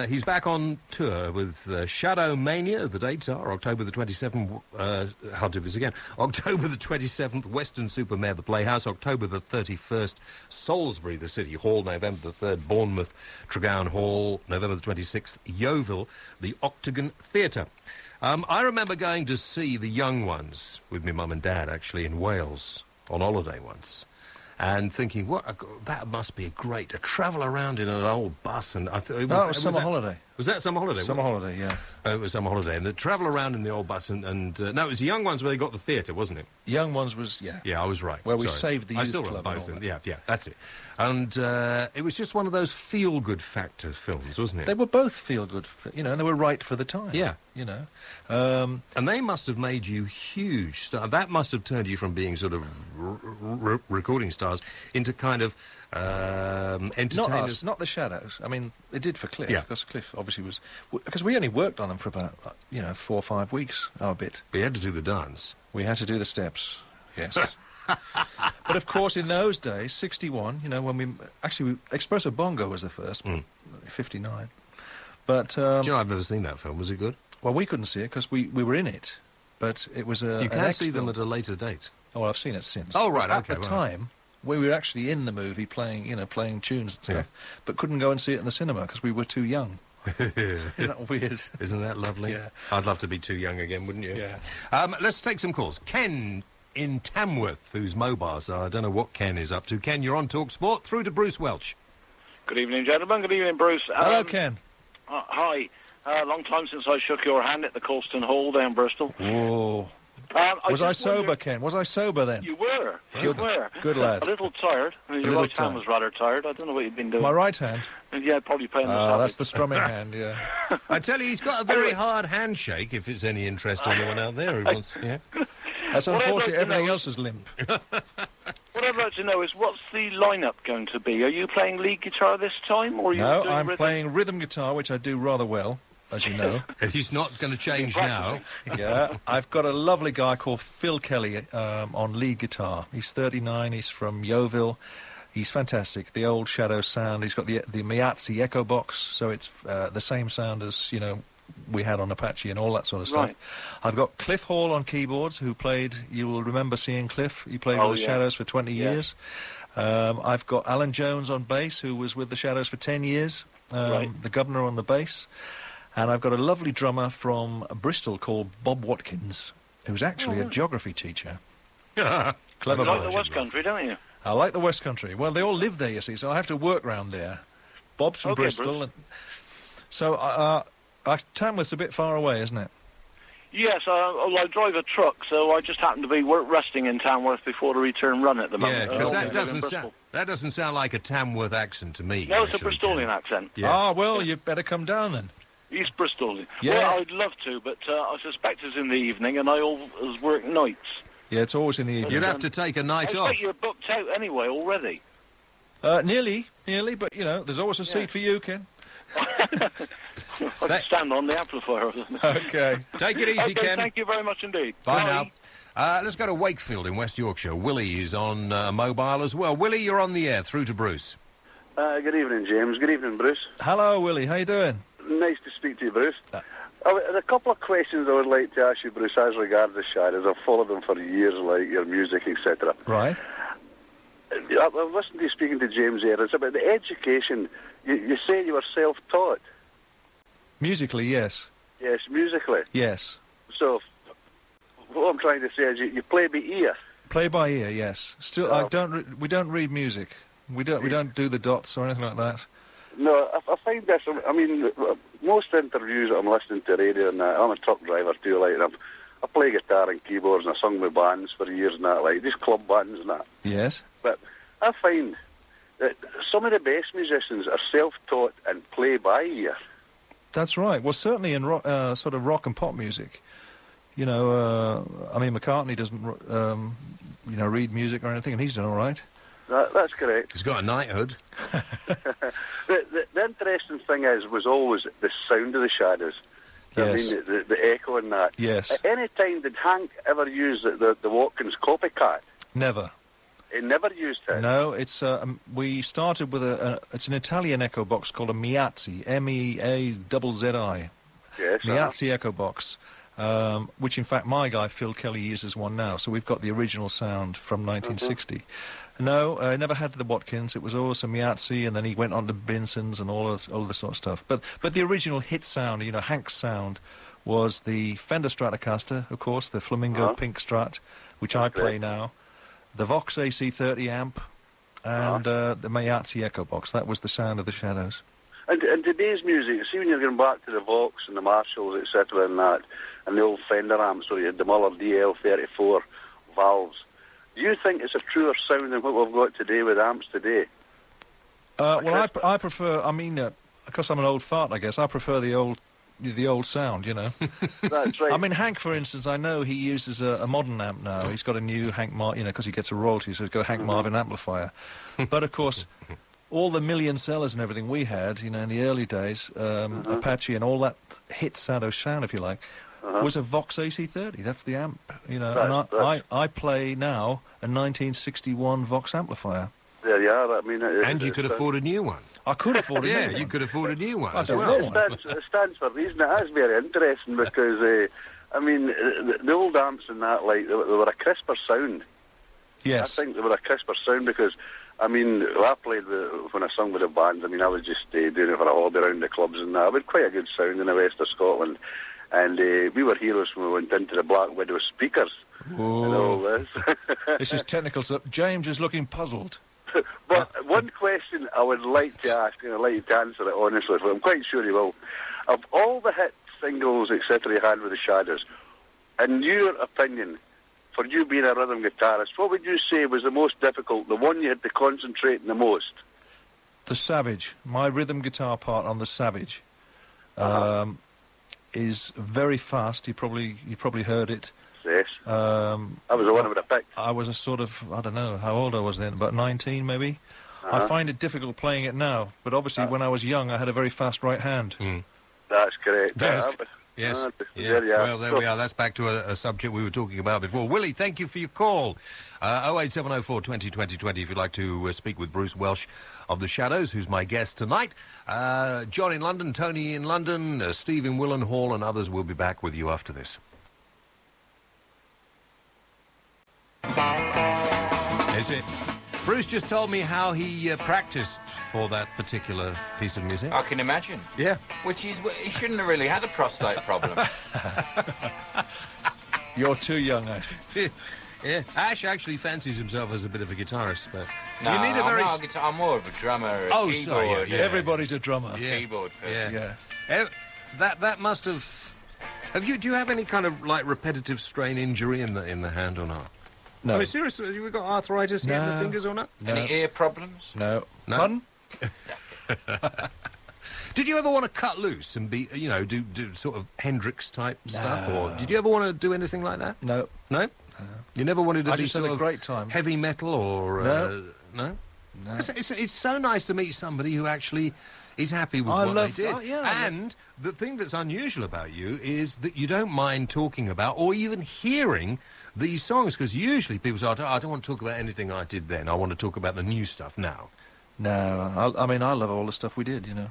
He's back on tour with Shadow Mania. The dates are October the 27th, I'll do this again, October the 27th, Western Supermare, the Playhouse, October the 31st, Salisbury, the City Hall, November the 3rd, Bournemouth, Tregowan Hall, November the 26th, Yeovil, the Octagon Theatre. I remember going to see the young ones with my mum and dad, actually, in Wales on holiday once, and thinking, that must be great to travel around in an old bus. And I thought it was summer holiday. Was that Summer Holiday? Summer Holiday, yeah. It was Summer Holiday. And they travel around in the old bus and no, it was the Young Ones where they got the theatre, wasn't it? Young Ones was, yeah. Yeah, I was right. Where we Sorry. saved the youth I still club remember both. and all Yeah, yeah, that's it. And it was just one of those feel-good factor films, wasn't it? They were both feel-good, and they were right for the time. Yeah. And they must have made you huge stars. That must have turned you from being sort of recording stars into kind of entertainers. Not us, not the Shadows. I mean, it did for Cliff, Yeah. because Cliff obviously was... Because we only worked on them for about, 4 or 5 weeks, our bit. But you had to do the dance. We had to do the steps, yes. But of course, in those days, 61, when we... Actually, Espresso Bongo was the first, 59. But... Do you know, I've never seen that film. Was it good? Well, we couldn't see it because we were in it. But it was a... You can see them at a later date. Oh, well, I've seen it since. Oh, right, But okay, At the right. time, we were actually in the movie playing tunes and stuff, but couldn't go and see it in the cinema because we were too young. Isn't that weird? Isn't that lovely? Yeah. I'd love to be too young again, wouldn't you? Yeah. Let's take some calls. Ken in Tamworth, who's mobile, so I don't know what Ken is up to. Ken, you're on Talk Sport, through to Bruce Welch. Good evening, gentlemen. Good evening, Bruce. Hello, Ken. Hi. Long time since I shook your hand at the Colston Hall down Bristol. Whoa. Was I sober, Ken? Was I sober then? You were. You were. Good lad. A little tired. Your little right hand was rather tired. I don't know what you've been doing. My right hand? Yeah, probably playing the That's the strumming hand, yeah. I tell you, he's got a very hard handshake, if it's any interest to anyone out there who wants... Yeah. That's What I'd unfortunate. like to Everything know- else is limp. What I'd like to know is, what's the lineup going to be? Are you playing lead guitar this time, or are you No, doing I'm rhythm? playing rhythm guitar, which I do rather well, as you know. He's not going to change now. Yeah, I've got a lovely guy called Phil Kelly on lead guitar. He's 39, he's from Yeovil. He's fantastic. The old Shadow sound. He's got the Miazzi Echo Box, so it's the same sound as, we had on Apache and all that sort of stuff. Right. I've got Cliff Hall on keyboards, who played, you will remember seeing Cliff, he played Oh, with the yeah. Shadows for 20 Yeah. years. I've got Alan Jones on bass, who was with the Shadows for 10 years, Right. the governor on the bass. And I've got a lovely drummer from Bristol called Bob Watkins, who's actually a geography teacher. Clever You like boy. the West Country, don't you? I like the West Country. Well, they all live there, you see, so I have to work round there. Bob's from Okay, Bristol. Bruce. And so Tamworth's a bit far away, isn't it? Yes, I drive a truck, so I just happen to be resting in Tamworth before the return run at the moment. Yeah, because I that live in doesn't Bristol. sound... That doesn't sound like a Tamworth accent to me. No, it's a actually, Bristolian Ken. accent. Yeah. Well, you better come down then. East Bristol. Yeah. Well, I'd love to, but I suspect it's in the evening, and I always work nights. Yeah, it's always in the evening. You'd have to take a I night off. expect you're booked out anyway already. Nearly, but, there's always a seat for you, Ken. I can stand on the amplifier. Okay. Take it easy, Okay, Ken. thank you very much indeed. Bye now. Let's go to Wakefield in West Yorkshire. Willie is on mobile as well. Willie, you're on the air, through to Bruce. Good evening, James. Good evening, Bruce. Hello, Willie. How you doing? Nice to speak to you, Bruce. A couple of questions I would like to ask you, Bruce, as regards the Shadows. I've followed them for years, like your music, etc. Right. I've listened to you speaking to James here. It's about the education. You say you were self-taught. Musically, yes. Yes, musically. Yes. So, what I'm trying to say is you play by ear. Play by ear, yes. Still, we don't read music. We don't do the dots or anything like that. No, I find this, I mean, most interviews that I'm listening to radio and that, I'm a truck driver too, like, and I play guitar and keyboards and I sung with bands for years and that, like, these club bands and that. Yes. But I find that some of the best musicians are self-taught and play by ear. That's right. Well, certainly in sort of rock and pop music, I mean, McCartney doesn't, read music or anything, and he's done all right. That's correct. He's got a knighthood. The interesting thing was always the sound of the Shadows. Yes. I mean, the echo and that. Yes. At any time, did Hank ever use the Watkins copycat? Never. He never used it. No, it's we started with it's an Italian echo box called a Miazzi, Meazzi. Yes. Miazzi echo box, which in fact my guy Phil Kelly uses one now. So we've got the original sound from 1960. No, I never had the Watkins. It was always a Miazzi, and then he went on to Benson's and all this sort of stuff. But the original hit sound, Hank's sound, was the Fender Stratocaster, of course, the Flamingo Pink Strat, which I play now, the Vox AC30 amp, and the Miazzi Echo Box. That was the sound of the Shadows. And today's music, see when you're going back to the Vox and the Marshalls, etc., and that, and the old Fender amps where you had the Muller DL34 valves, do you think it's a truer sound than what we've got today with amps today? Well, I prefer, I mean, because I'm an old fart, I guess, I prefer the old sound, you know. That's right. I mean, Hank, for instance, I know he uses a modern amp now. He's got a new Hank Marvin, you know, because he gets a royalty, so he's got a Hank Marvin amplifier. But, of course, all the million sellers and everything we had, you know, in the early days, Apache and all that hit sound, if you like, was a Vox AC30. That's the amp, you know. And I play now a 1961 Vox amplifier. There you are. I mean, and you could afford a new one. I could afford a new one. Yeah, you could afford a new one as don't well. know. It stands for a reason. It is very interesting because, I mean, the old amps and that, like, they were a crisper sound. Yes. I think they were a crisper sound because, I mean, I played when I sung with the bands. I mean, I was just doing it for a hobby around the clubs and that. We had quite a good sound in the west of Scotland. And we were heroes when we went into the Black Widow speakers and all this. This is technical stuff. James is looking puzzled. But one question I would like to ask, and I'd like you to answer it honestly, but I'm quite sure you will. Of all the hit singles, etc., you had with the Shadows, in your opinion, for you being a rhythm guitarist, what would you say was the most difficult, the one you had to concentrate on the most? The Savage. My rhythm guitar part on the Savage is very fast. You probably heard it. Yes. I was the one I would have picked. I was a sort of, I don't know how old I was then, about 19 maybe. I find it difficult playing it now, but obviously when I was young I had a very fast right hand. That's correct. Yes. There you are. Well, there we are. That's back to a subject we were talking about before. Willie, thank you for your call. 08704 20 20 20 if you'd like to speak with Bruce Welch of The Shadows, who's my guest tonight. John in London, Tony in London, Steve in Willenhall, and others will be back with you after this. Is it? Bruce just told me how he practiced for that particular piece of music. I can imagine. Yeah. Which is, he shouldn't have really had a prostate problem. You're too young, Ash. Yeah. Ash actually fancies himself as a bit of a guitarist, but No, you need a very... I'm not a guitar. I'm more of a drummer, a keyboard. Sorry, yeah. Everybody's a drummer. Keyboard person. Yeah. That must have... Do you have any kind of like repetitive strain injury in the hand or not? No. I mean, seriously, have you got arthritis in the fingers or not? No. Any ear problems? No. No? Pardon? Did you ever want to cut loose and be, you know, do sort of Hendrix type stuff, or did you ever want to do anything like that? No. No. You never wanted to I do just had sort a of great time. heavy metal or No. No. No. It's so nice to meet somebody who actually is happy with I what love- they did. oh, yeah, And the thing that's unusual about you is that you don't mind talking about or even hearing these songs, because usually people say, I don't want to talk about anything I did then. I want to talk about the new stuff now. No. I mean, I love all the stuff we did, you know.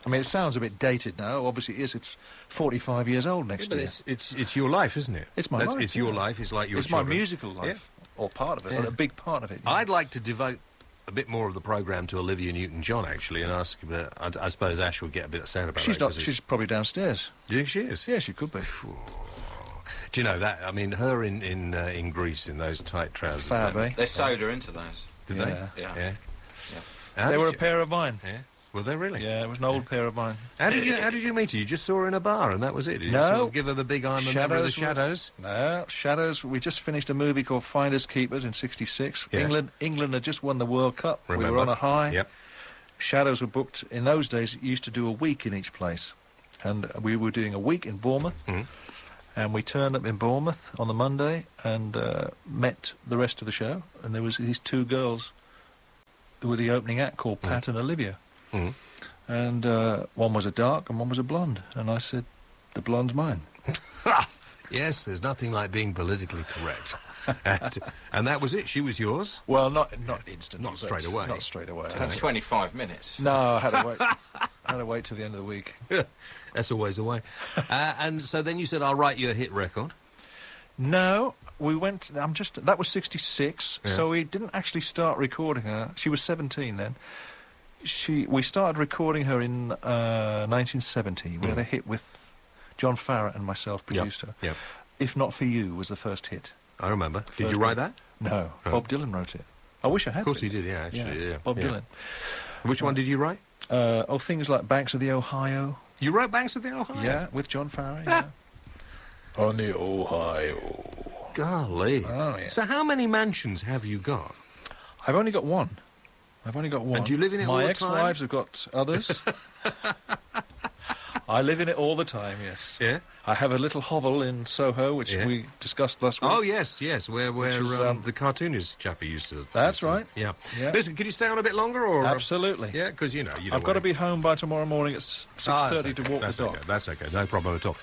I mean, it sounds a bit dated now. Obviously it is. It's 45 years old next But year. it's your life, isn't it? It's my life, It's your yeah. life. It's like your It's children. my musical life. Or part of it. Yeah. Or a big part of it. I'd like to devote a bit more of the programme to Olivia Newton-John, actually, and ask about... I suppose Ash would get a bit sad about She's it. not. She's probably downstairs. Do you think she is? Yeah, she could be. Do you know that? I mean, her in Greece in those tight trousers. Fab, eh? They sewed her into those. Did Yeah. they? Yeah. How They did were a you- pair of mine. Yeah. Were they really? Yeah, it was an old pair of mine. How did you meet her? You just saw her in a bar and that was it? Did you No. sort of give her the big I'm a member of the Shadows Shadows? No, Shadows. We just finished a movie called Finders Keepers in '66. Yeah. England had just won the World Cup. Remember. We were on a high. Yep. Shadows were booked. In those days, it used to do a week in each place. And we were doing a week in Bournemouth. Mhm. And we turned up in Bournemouth on the Monday and met the rest of the show. And there was these two girls who were the opening act called Pat and Olivia. Mhm. And one was a dark and one was a blonde. And I said, the blonde's mine. Yes, there's nothing like being politically correct. and that was it. She was yours. Well, not instantly. Not but straight away. Not straight away. Took 25 minutes. No, I had to wait. I had to wait till the end of the week. That's always the way. And so then you said, I'll write you a hit record. No, we went. That was '66. Yeah. So we didn't actually start recording her. She was 17 then. We started recording her in 1970. We had a hit with John Farrett and myself produced her. Yep. If Not For You was the first hit. I remember. Did First you write hit. that? No, Oh. Bob Dylan wrote it. I wish I had. Of course been. he did, yeah, actually. Yeah. Bob Yeah. Dylan. Which one did you write? Things like Banks of the Ohio. You wrote Banks of the Ohio? Yeah, with John Farrar. Yeah. On the Ohio. Golly. Oh, yeah. So how many mansions have you got? I've only got one. And do you live in it all My the time? ex-wives have got others. I live in it all the time, yes. Yeah? I have a little hovel in Soho, which Yeah. we discussed last week. Oh, yes, where is, the cartoonist chappie used to... That's right. Yeah. Yeah. Listen, can you stay on a bit longer, or... Absolutely. Yeah, because, you know... I've got to be home by tomorrow morning at 6:30 to walk the dog. Okay, that's okay, no problem at all.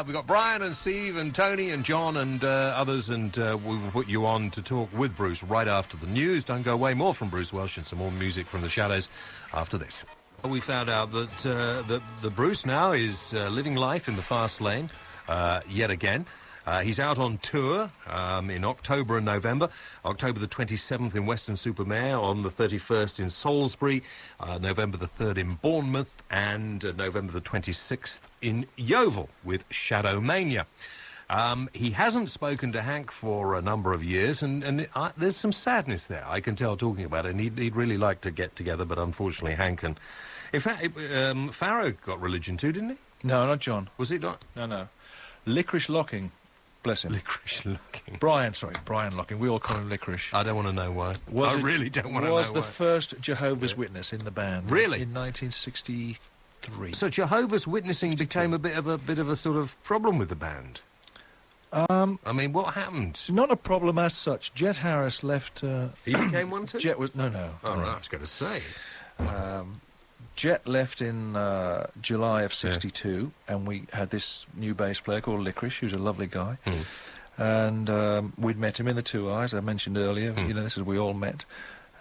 We've got Brian and Steve and Tony and John and others, and we will put you on to talk with Bruce right after the news. Don't go away. More from Bruce Welch and some more music from the Shadows after this. We found out that the Bruce now is living life in the fast lane yet again. He's out on tour in October and November. October the 27th in Weston-super-Mare, on the 31st in Salisbury, November the 3rd in Bournemouth, and November the 26th in Yeovil with Shadow Mania. He hasn't spoken to Hank for a number of years, and there's some sadness there, I can tell, talking about it. And he'd really like to get together, but unfortunately Hank and... In fact, Farrow got religion too, didn't he? No, not John. Was he not? No. Licorice Locking, bless him. Licorice Locking. Brian Locking. We all call him Licorice. I don't want to know why. I really don't want to know why. Was the first Jehovah's Witness in the band. Really? In 1963. So Jehovah's Witnessing became a bit of a sort of problem with the band. I mean, what happened? Not a problem as such. Jet Harris left... He became one too? Jet was... No. Oh, right, I was going to say. Jet left in July of 62, and we had this new bass player called Licorice, who's a lovely guy. And we'd met him in the Two Eyes, I mentioned earlier. You know, this is we all met.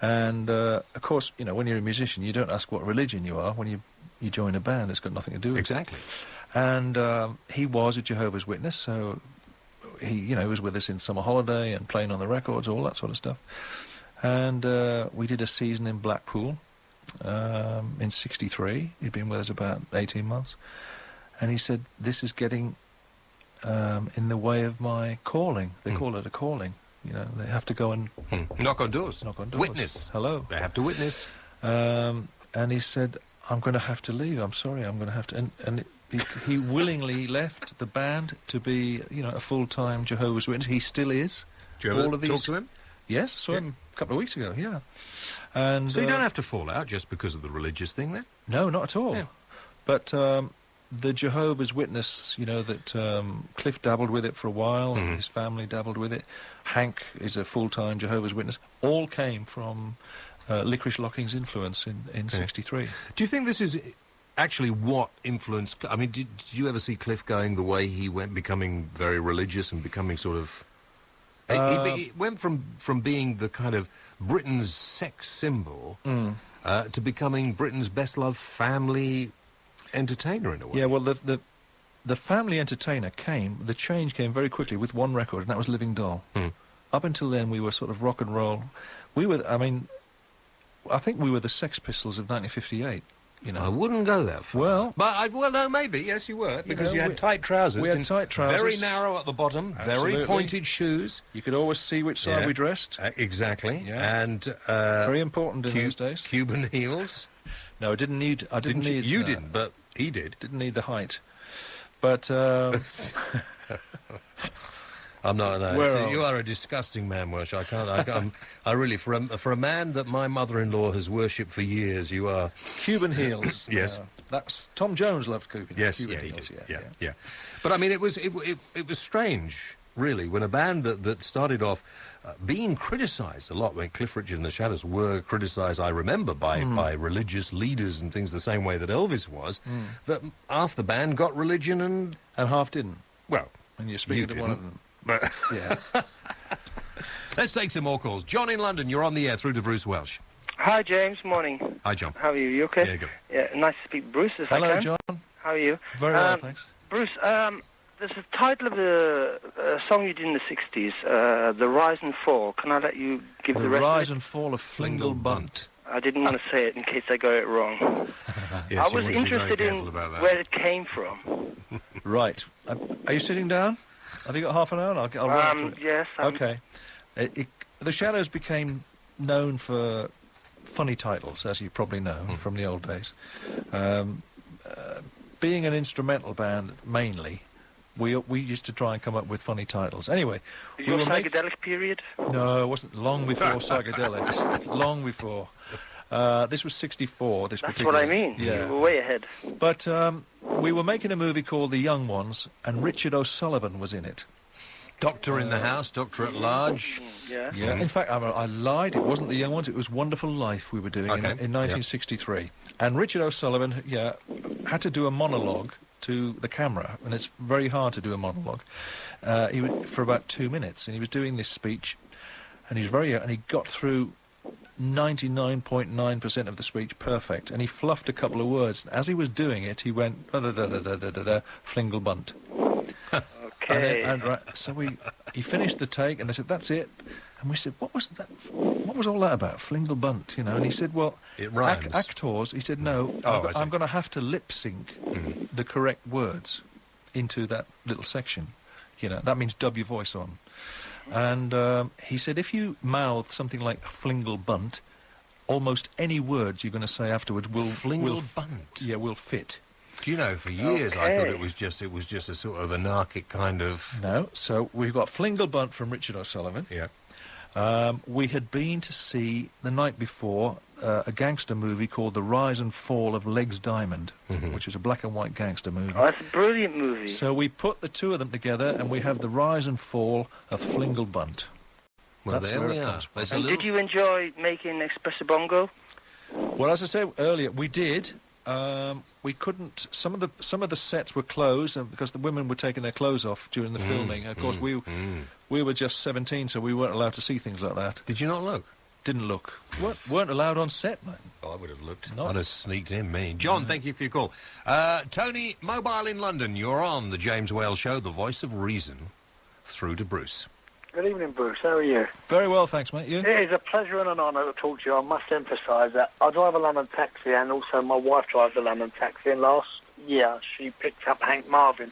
And, of course, you know, when you're a musician, you don't ask what religion you are. When you join a band, it's got nothing to do with it. Exactly. And he was a Jehovah's Witness, so he, you know, was with us in Summer Holiday and playing on the records, all that sort of stuff. And we did a season in Blackpool in 63. He'd been with us about 18 months. And he said, this is getting in the way of my calling. They call it a calling. You know, they have to go and... Knock on doors. Witness. Hello. They have to witness. And he said, I'm going to have to leave. I'm sorry, I'm going to have to... And he willingly left the band to be, you know, a full-time Jehovah's Witness. He still is. Do you ever talk to him? Yes, I saw him a couple of weeks ago, yeah. And so you don't have to fall out just because of the religious thing, then? No, not at all. Yeah. But the Jehovah's Witness, you know, that Cliff dabbled with it for a while, his family dabbled with it, Hank is a full-time Jehovah's Witness, all came from Licorice Locking's influence in 63. Do you think this is actually what influenced... I mean, did you ever see Cliff going the way he went, becoming very religious and becoming sort of... he went from being the kind of Britain's sex symbol to becoming Britain's best-loved family entertainer in a way. Yeah, well, the family entertainer the change came very quickly with one record, and that was Living Doll. Up until then, we were sort of rock and roll. We were, I mean, I think we were the Sex Pistols of 1958. You know. I wouldn't go that far. Well, no, maybe. Yes, you were. Because you had we- tight trousers. we had tight trousers. Very narrow at the bottom. Absolutely. Very pointed shoes. You could always see which side Yeah. we dressed. Exactly. Yeah. And... Very important in those days. Cuban heels. No, I didn't need... You didn't, but he did. Didn't need the height. But... I'm not. No. Where See, are you we? are a disgusting man, Welsh. I can't. I really, for a man that my mother-in-law has worshipped for years, you are. Cuban heels. Yes. That's Tom Jones loved Cuban. Yes, Cuban yeah, he heels, did. Yeah. But I mean, it was strange, really, when a band that started off being criticised a lot, when Cliff Richard and the Shadows were criticised, I remember, by religious leaders and things the same way that Elvis was, that half the band got religion and half didn't. Well, And you're speaking to one of them. But Yeah. let's take some more calls. John in London, you're on the air through to Bruce Welsh. Hi, James. Morning. Hi, John. How are you? You okay? Yeah, good. Yeah, nice to speak to Bruce, if I Hello, can. John. How are you? Very well, thanks. Bruce, there's a title of the song you did in the 60s, The Rise and Fall. Can I let you give the The rest Rise of it? and Fall of Flingle Bunt. I didn't want to say it in case I got it wrong. Yes, I you was want to be very interested in careful about that. where it came from. Right. Are you sitting down? Have you got half an hour? I'll run through it. Yes. Okay. The Shadows became known for funny titles, as you probably know from the old days. Being an instrumental band mainly, we used to try and come up with funny titles. Anyway, Your psychedelic period? No, it wasn't long before psychedelics. Long before. This was 64. This That's particular. what I mean. Yeah. You were way ahead. But we were making a movie called The Young Ones, and Richard O'Sullivan was in it. Doctor in the House, Doctor at Large. Yeah. Yeah. In fact, I lied. It wasn't The Young Ones. It was Wonderful Life we were doing Okay. in 1963. And Richard O'Sullivan, had to do a monologue to the camera, and it's very hard to do a monologue. For about 2 minutes, and he was doing this speech, and he got through 99.9% of the speech perfect, and he fluffed a couple of words. As he was doing it, he went Flingelbunt. Okay. So he finished the take, and they said, "That's it." And we said, "What was that? What was all that about, Flingelbunt?" You know? And he said, "Well, It rhymes. actors." He said, "No, Oh, I see. I'm going to have to lip sync the correct words into that little section. You know, that means dub your voice on." And he said, "If you mouth something like Flingelbunt, almost any words you're going to say afterwards will Flingelbunt? will fit." Do you know, for years I thought Okay. it was just a sort of anarchic kind of... No, so we've got Flingelbunt from Richard O'Sullivan. Yeah. We had been to see the night before a gangster movie called The Rise and Fall of Legs Diamond, which is a black and white gangster movie. Oh, that's a brilliant movie. So we put the two of them together, and we have The Rise and Fall of Flingelbunt. Well, That's there where we it are. comes from. There's a And little... did you enjoy making Espresso Bongo? Well, as I said earlier, we did. We couldn't. Some of the sets were closed because the women were taking their clothes off during the filming. Of course, we were just 17, so we weren't allowed to see things like that. Did you not look? Didn't look. weren't allowed on set, man. Oh, I would have looked. No. I'd have sneaked in, me. John, thank you for your call. Tony, mobile in London, you're on the James Whale Show, the voice of reason, through to Bruce. Good evening, Bruce. How are you? Very well, thanks, mate. You? It is a pleasure and an honour to talk to you. I must emphasise that I drive a London taxi, and also my wife drives a London taxi. And last year, she picked up Hank Marvin,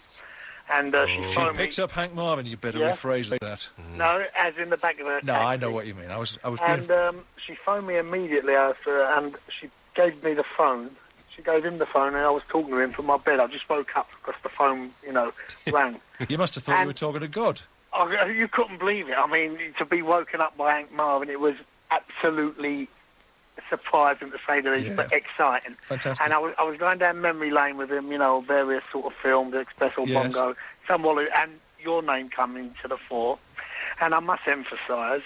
and she She phoned me. picks up Hank Marvin. You better Yeah. rephrase that. No, as in the back of her No, taxi. I know what you mean. I was And being... she phoned me immediately after, and she gave me the phone. She gave him the phone, and I was talking to him from my bed. I just woke up because the phone, rang. You must have thought you and- were talking to God. You couldn't believe it. I mean, to be woken up by Hank Marvin, it was absolutely surprising to say the least, Yeah. but exciting. Fantastic. And I was going down memory lane with him, various sort of films, Espresso Yes. Bongo, and your name coming to the fore. And I must emphasise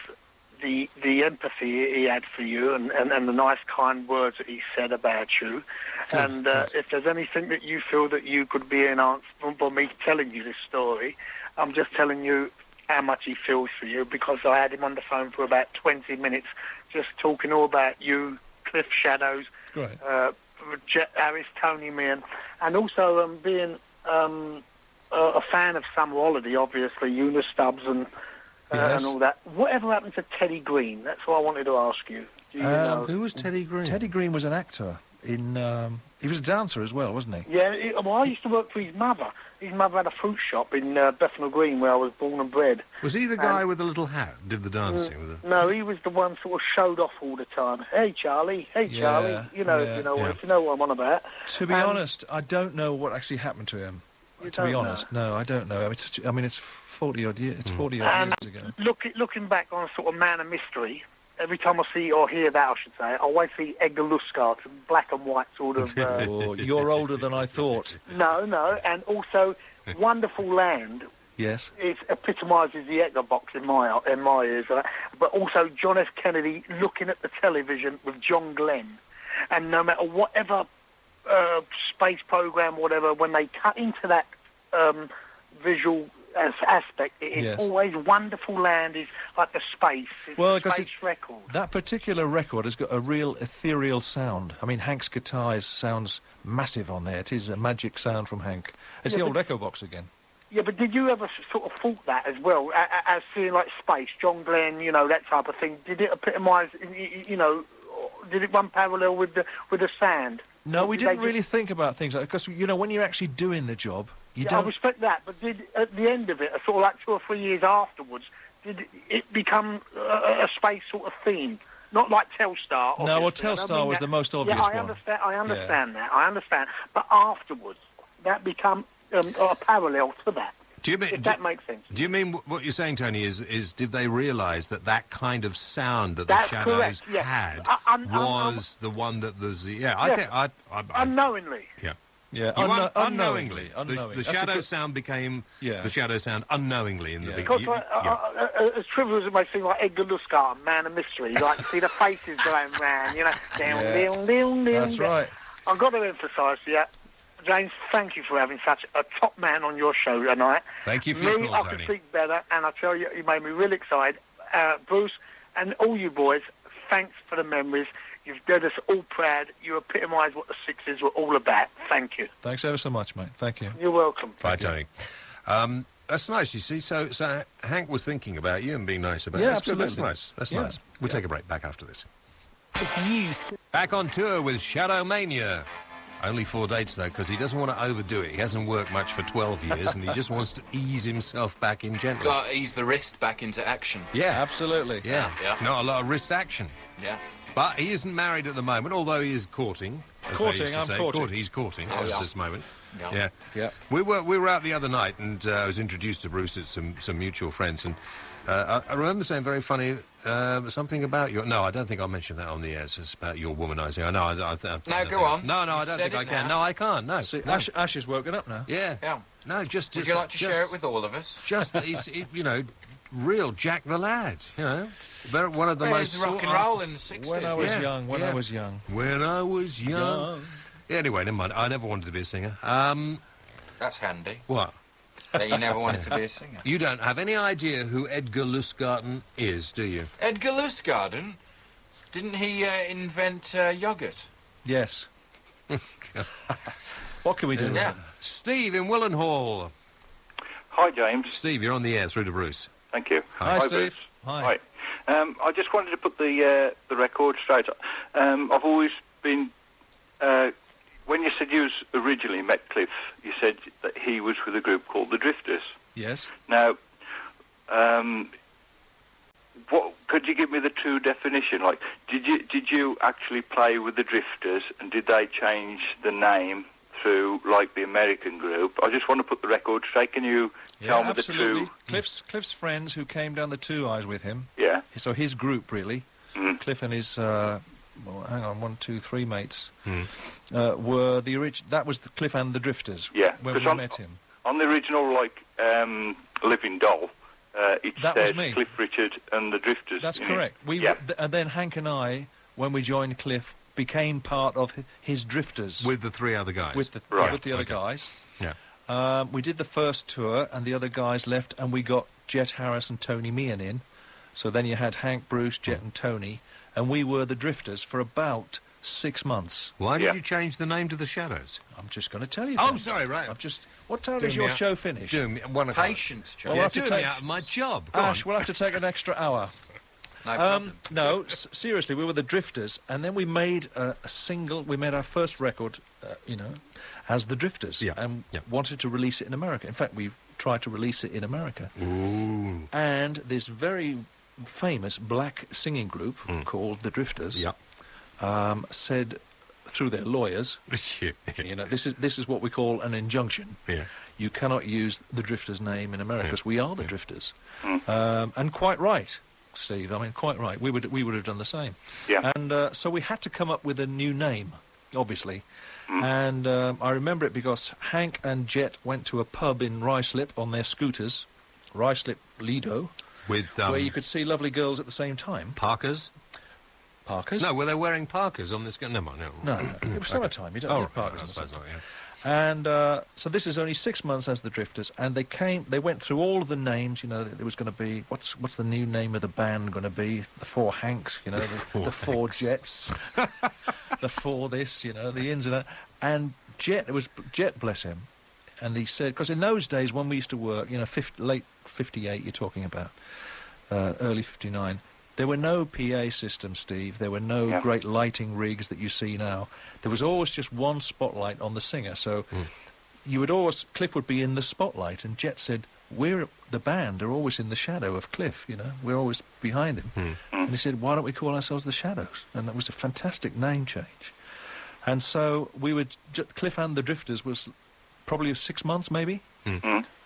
the empathy he had for you and the nice, kind words that he said about you. Good, And good. if there's anything that you feel that you could be enhanced by me telling you this story, I'm just telling you how much he feels for you, because I had him on the phone for about 20 minutes just talking all about you, Cliff Shadows, Great. Jet Harris, Tony Meehan, and also being a fan of Summer Holiday, obviously, Eunice Stubbs and Yes. all that. Whatever happened to Teddy Green? That's what I wanted to ask you. Do you know? Who was Teddy Green? Teddy Green was an actor in... he was a dancer as well, wasn't he? Yeah, I used to work for his mother. His mother had a fruit shop in Bethnal Green, where I was born and bred. Was he the guy with the little hat, did the dancing with the... No, he was the one sort of showed off all the time. Hey, Charlie. Hey, Yeah, Charlie. yeah, If you know what I'm on about. To be honest, I don't know what actually happened to him. You To be don't honest, no, I don't know. It's 40-odd years. It's 40-odd years ago. Looking back on a sort of man of mystery, every time I see or hear that, I should say, I always see Edgar Luscard, black and white sort of... Oh, you're older than I thought. No, and also Wonderful Land. Yes. It epitomises the Edgar box in my ears. But also John F. Kennedy looking at the television with John Glenn. And no matter whatever space program, whatever, when they cut into that visual aspect, it is Yes. always Wonderful Land is like the space. It's Well, a 'cause space record. That particular record has got a real ethereal sound. I mean, Hank's guitar sounds massive on there. It is a magic sound from Hank. It's Yeah, the old but- Echo Box again. Yeah, but did you ever sort of thought that as well, as seeing like space, John Glenn, that type of thing? Did it epitomise, did it run parallel with the sand? No, Or we did they didn't really think about things like that, because, when you're actually doing the job, you Yeah, I don't... respect that, but did at the end of it, sort of like 2 or 3 years afterwards, did it become a space sort of theme? not like Telstar. No, well, obviously. I don't Telstar mean was that. the most obvious yeah, I one. understand. I understand that. I understand. But afterwards, that become a parallel to that. Do you mean, if that makes sense. Do you mean what you're saying, Tony, is did they realise that kind of sound that the That's Shadows correct, yes. had was the one that there's... Yeah, I think... Unknowingly. Yeah. Yeah, unknowingly. Unknowingly. The Shadow sound became the Shadow sound unknowingly in the beginning. Because as trivial as it may seem, like Edgar Luscard, Man of Mystery, like, you see the faces going round, you know, down. That's right. I've got to emphasise, James, thank you for having such a top man on your show tonight. Thank you for your call, I Tony. could speak better, and I tell you, you made me really excited. Bruce, and all you boys, thanks for the memories. You've done us all proud. You epitomise what the Sixers were all about. Thank you. Thanks ever so much, mate. Thank you. You're welcome. Bye, Tony. That's nice, you see. So Hank was thinking about you and being nice about you. Yeah, That's good. absolutely. That's nice. That's nice. We'll take a break. Back after this. Used. Back on tour with Shadow Mania. Only 4 dates, though, because he doesn't want to overdo it. He hasn't worked much for 12 years, and he just wants to ease himself back in gently. Got to ease the wrist back into action. Yeah. Absolutely. Yeah. Not a lot of wrist action. Yeah. But he isn't married at the moment, although he is courting. As they used to say. Courting. He's courting at this moment. Yeah. Yeah. We were out the other night, and I was introduced to Bruce at some mutual friends, and I remember saying very funny something about your... No, I don't think I'll mention that on the air. It's about your womanising. I know. No, go on. No, I don't think I can. No, I can't. No. See, no. Ash is woken up now. Yeah. Yeah. No, just... Would you like to share it with all of us? Just that he's, real Jack the Lad, One of the most... It was rock and roll in the 60s. When I was young. When I was young. When I was young. Yeah, anyway, never mind. I never wanted to be a singer. That's handy. What? That you never wanted to be a singer. You don't have any idea who Edgar Lusgarten is, do you? Edgar Lusgarten? Didn't he invent yoghurt? Yes. What can we do? Yeah. Steve in Willenhall. Hi, James. Steve, you're on the air through to Bruce. Thank you. Hi, Steve. Bruce. Hi. I just wanted to put the record straight. I've always been... when you said you originally met Cliff, you said that he was with a group called the Drifters. Yes. Now, what could you give me the true definition? Like, did you actually play with the Drifters, and did they change the name through like the American group? I just want to put the record straight. Can you tell me absolutely. the true? Cliff's friends who came down the Two Eyes with him. Yeah. So his group really. Mm. Cliff and his. Hang on, 1, 2, 3 mates were the original. That was the Cliff and the Drifters. Yeah. When we met him. On the original, Living Doll, it says was me. Cliff Richard and the Drifters. That's correct. And then Hank and I, when we joined Cliff, became part of his Drifters. With the 3 other guys. With the other guys. Yeah. We did the first tour, and the other guys left, and we got Jet Harris and Tony Meehan in. So then you had Hank, Bruce, Jet and Tony, and we were the Drifters for about 6 months. Why did you change the name to the Shadows? I'm just going to tell you. Oh, Ben. sorry, right. What time does your show finish? Patience, Joe. You're doing me out of my job. Go Ash, on. we'll have to take an extra hour. No problem. No, seriously, we were the Drifters, and then we made a single. We made our first record, as the Drifters, and wanted to release it in America. In fact, we tried to release it in America. Ooh. And this very famous black singing group called the Drifters said through their lawyers, this is what we call an injunction. Yeah. You cannot use the Drifters name in America because we are the Drifters. And quite right, Steve. I mean, quite right. We would have done the same. Yeah. And so we had to come up with a new name, obviously. And I remember it because Hank and Jet went to a pub in Ruislip on their scooters, Ruislip Lido, with where you could see lovely girls at the same time. Parkers? Parkers? No, were they wearing parkers on this? No. No. It was summertime. You don't need parkers. I suppose not, yeah. And so this is only 6 months as the Drifters, and they went through all of the names. There was going to be what's the new name of the band going to be? The 4 Hanks, the 4 Jets, the 4 this, the ins and outs. And Jet, it was Jet, bless him, and he said, because in those days when we used to work, late 58, you're talking about, early 59. There were no PA systems, Steve. There were no great lighting rigs that you see now. There was always just one spotlight on the singer. So Cliff would be in the spotlight, and Jet said, the band are always in the shadow of Cliff, you know. We're always behind him. And he said, why don't we call ourselves the Shadows? And that was a fantastic name change. And so we would... Cliff and the Drifters was probably 6 months, maybe.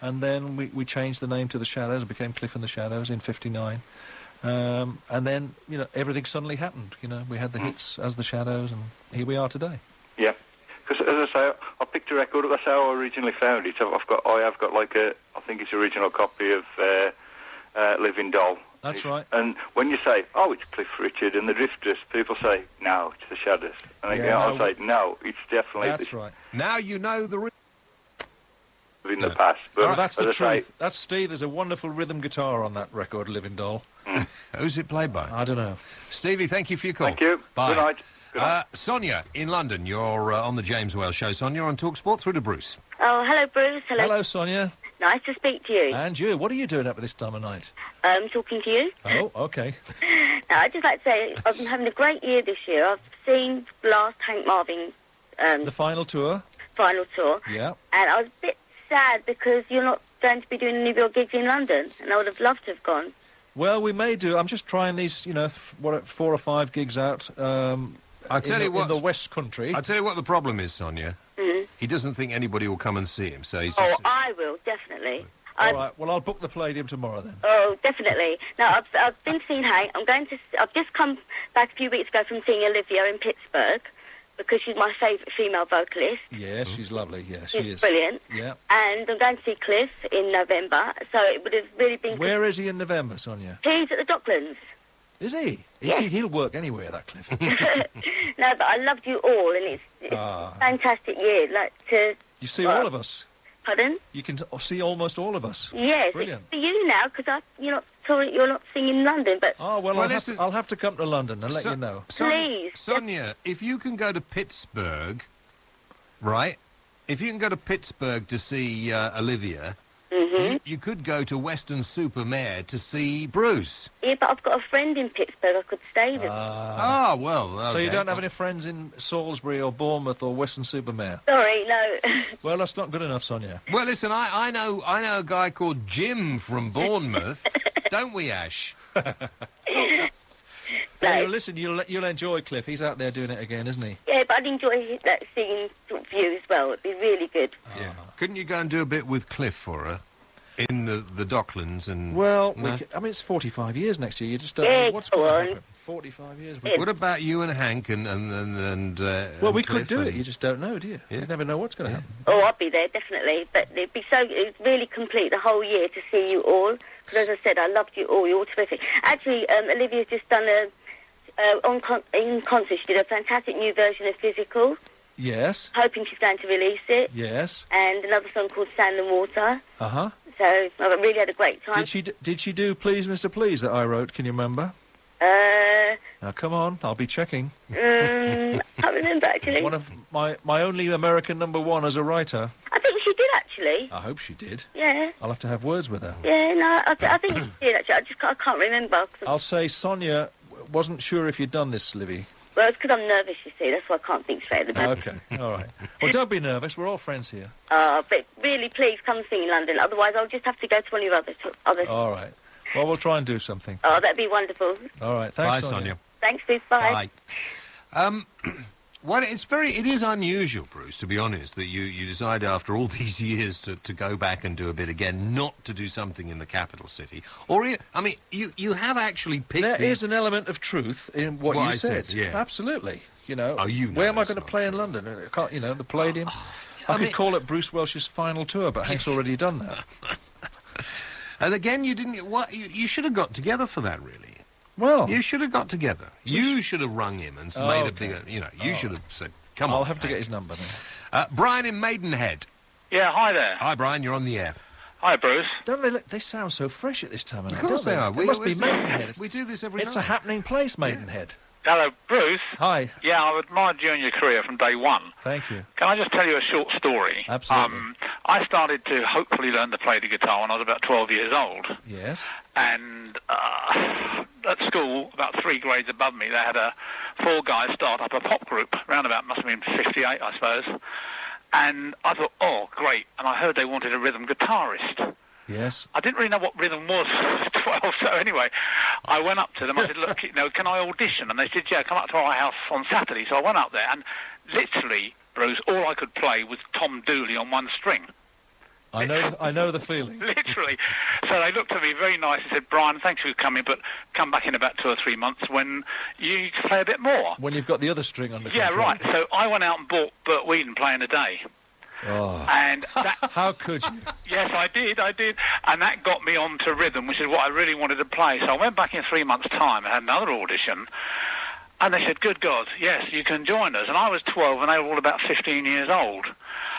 And then we changed the name to the Shadows and became Cliff and the Shadows in '59. And then, you know, everything suddenly happened. You know, we had the hits as the Shadows, and here we are today. Yeah. Because, as I say, I picked a record. That's how I originally found it. I have got like I think it's original copy of Living Doll. That's right. And when you say, oh, it's Cliff Richard and the Drifters, people say, no, it's the Shadows. And I'll say, no, it's definitely... That's right. Now you know the... in the past. But well, that's the as I say, truth. That's Steve. There's a wonderful rhythm guitar on that record, Living Doll. Who's it played by? I don't know. Stevie, thank you for your call. Thank you. Bye. Good night. Good night. Sonia, in London, you're on the James Whale Show. Sonia, on TalkSport, through to Bruce. Oh, hello, Bruce. Hello, Sonia. Nice to speak to you. And you. What are you doing up at this time of night? Talking to you. Oh, okay. Now, I'd just like to say I've been having a great year this year. I've seen last Hank Marvin The final tour? final tour. Yeah. And I was a bit sad because you're not going to be doing any of your gigs in London, and I would have loved to have gone. Well, we may do. I'm just trying these, you know, 4 or 5 gigs out I'll tell you what, in the West Country. I'll tell you what the problem is, Sonia. He doesn't think anybody will come and see him, so he's just... Oh, I will, definitely. All right, well, I'll book the Palladium tomorrow then. Oh, definitely. Now, I've been seeing Hank. I've just come back a few weeks ago from seeing Olivia in Pittsburgh, because she's my favourite female vocalist. Yeah, she's lovely. Yeah, she She's is. brilliant. Yeah. And I'm going to see Cliff in November, so it would have really been... Where is he in November, Sonia? He's at the Docklands. Is he? Yes. He'll work anywhere, that Cliff. No, but I loved you all, and it's a fantastic year. Like to... You see all of us. Pardon? You can see almost all of us. Yes. Brilliant. It's for you now, because you're not singing in London, but... Oh, well, I'll have to come to London and let you know. Please. Sonia, if you can go to Pittsburgh, right? If you can go to Pittsburgh to see Olivia, you could go to Weston-super-Mare to see Bruce. Yeah, but I've got a friend in Pittsburgh I could stay with. Well, okay. So you don't have any friends in Salisbury or Bournemouth or Weston-super-Mare? Sorry, no. Well, that's not good enough, Sonia. Well, listen, I know a guy called Jim from Bournemouth, don't we, Ash? Well, listen, you'll enjoy Cliff. He's out there doing it again, isn't he? Yeah, but I'd enjoy seeing sort of you as well. It'd be really good. Yeah. Couldn't you go and do a bit with Cliff for her in the Docklands and? Well, no? I mean, it's 45 years next year. You just don't know what's going to happen. 45 years. What about you and Hank and well, we Cliff could do it. You just don't know, do you? Yeah. You never know what's going to happen. Oh, I'll be there, definitely. But it's really complete the whole year to see you all. Because, as I said, I loved you all. You're all terrific. Actually, Olivia's just done in concert, she did a fantastic new version of Physical. Yes. Hoping she's going to release it. Yes. And another song called Sand and Water. Uh-huh. So I really had a great time. Did she do Please Mr. Please that I wrote? Can you remember? Now come on, I'll be checking. I can't remember actually. One of my only American #1 as a writer. I think she did actually. I hope she did. Yeah. I'll have to have words with her. Yeah, no, I think she did actually. I can't remember. I'll say Sonia wasn't sure if you'd done this, Livy. Well, it's because I'm nervous, you see. That's why I can't think straight at the moment. Okay, all right. Well, don't be nervous. We're all friends here. But really, please come sing in London. Otherwise, I'll just have to go to one of your other... All right. Well, we'll try and do something. Oh, that'd be wonderful. All right. Thanks, Bye, Sonia. Thanks, Steve. Bye. Well, it is unusual, Bruce, to be honest, that you decide after all these years to go back and do a bit again, not to do something in the capital city. Or, I mean, you have actually picked... There is an element of truth in what you I said. yeah. Absolutely. You know, know where am I that's going to not play in true. London? I can't, you know, the Palladium. I could call it Bruce Welch's final tour, but Hank's already done that. And again, you didn't... You should have got together for that, really. Well... You should have got together. You should have rung him and made a bigger... You know, you should have said, come on. I'll have to get his number then. Brian in Maidenhead. Yeah, hi there. Hi, Brian, you're on the air. Hi, Bruce. Don't they? They sound so fresh at this time of night. Of course they are. It must be Maidenhead. We do this every night. It's a happening place, Maidenhead. Hello, Bruce. Hi. Yeah, I've admired you and your career from day one. Thank you. Can I just tell you a short story? Absolutely. I started to hopefully learn to play the guitar when I was about 12 years old. Yes. And at school, about 3 grades above me, they had 4 guys start up a pop group. Round about, must have been 58, I suppose. And I thought, oh, great. And I heard they wanted a rhythm guitarist. Yes. I didn't really know what rhythm was at 12, so anyway, I went up to them. I said, look, can I audition? And they said, yeah, come up to our house on Saturday. So I went up there, and literally, Bruce, all I could play was Tom Dooley on one string. I know the feeling. Literally. So they looked at me very nice and said, Brian, thanks for coming, but come back in about 2 or 3 months when you need to play a bit more. When you've got the other string under control. Yeah, right. So I went out and bought Burt Whedon Playing a Day. Oh. And that, how could you? Yes, I did. And that got me on to rhythm, which is what I really wanted to play. So I went back in 3 months' time and had another audition. And they said, good God, yes, you can join us. And I was 12 and they were all about 15 years old.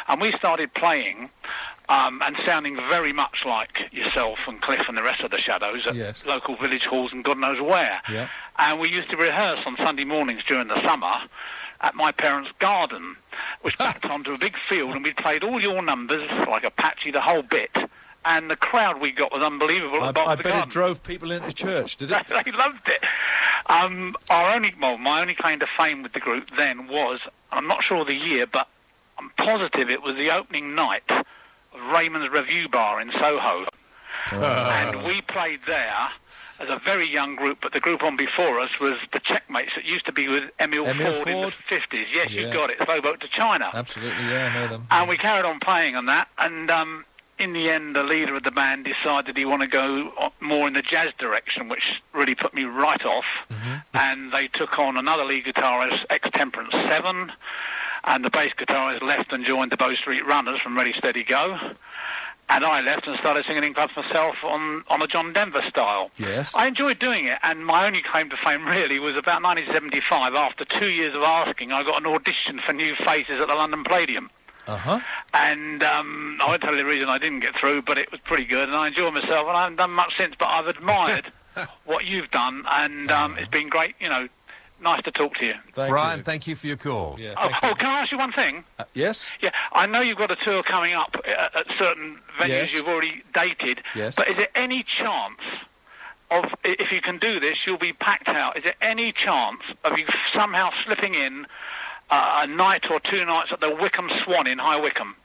And we started playing and sounding very much like yourself and Cliff and the rest of the Shadows at local village halls and God knows where. Yeah. And we used to rehearse on Sunday mornings during the summer at my parents' garden, which backed onto a big field, and we played all your numbers, like Apache, the whole bit. And the crowd we got was unbelievable. I bet it drove people into church, did it? They loved it. My only claim to fame with the group then was, I'm not sure the year, but I'm positive it was the opening night of Raymond's Revue Bar in Soho. And we played there as a very young group, but the group on before us was the Checkmates that used to be with Emil Ford in the 50s. Yes, you got it. Slowboat to China. Absolutely, yeah, I know them. And we carried on playing on that, and in the end, the leader of the band decided he wanted to go more in the jazz direction, which really put me right off. Mm-hmm. And they took on another lead guitarist, ex-Temperance 7, and the bass guitarist left and joined the Bow Street Runners from Ready, Steady, Go. And I left and started singing in clubs myself on a John Denver style. Yes. I enjoyed doing it, and my only claim to fame really was about 1975. After 2 years of asking, I got an audition for New Faces at the London Palladium. Uh-huh. And I won't tell you the reason I didn't get through, but it was pretty good, and I enjoyed myself, and I haven't done much since, but I've admired what you've done, and it's been great, nice to talk to you. Brian, thank you for your call. Yeah, can I ask you one thing? Yes? Yeah, I know you've got a tour coming up at certain venues you've already dated, but is there any chance of, if you can do this, you'll be packed out, is there any chance of you somehow slipping in a night or 2 nights at the Wickham Swan in High Wycombe?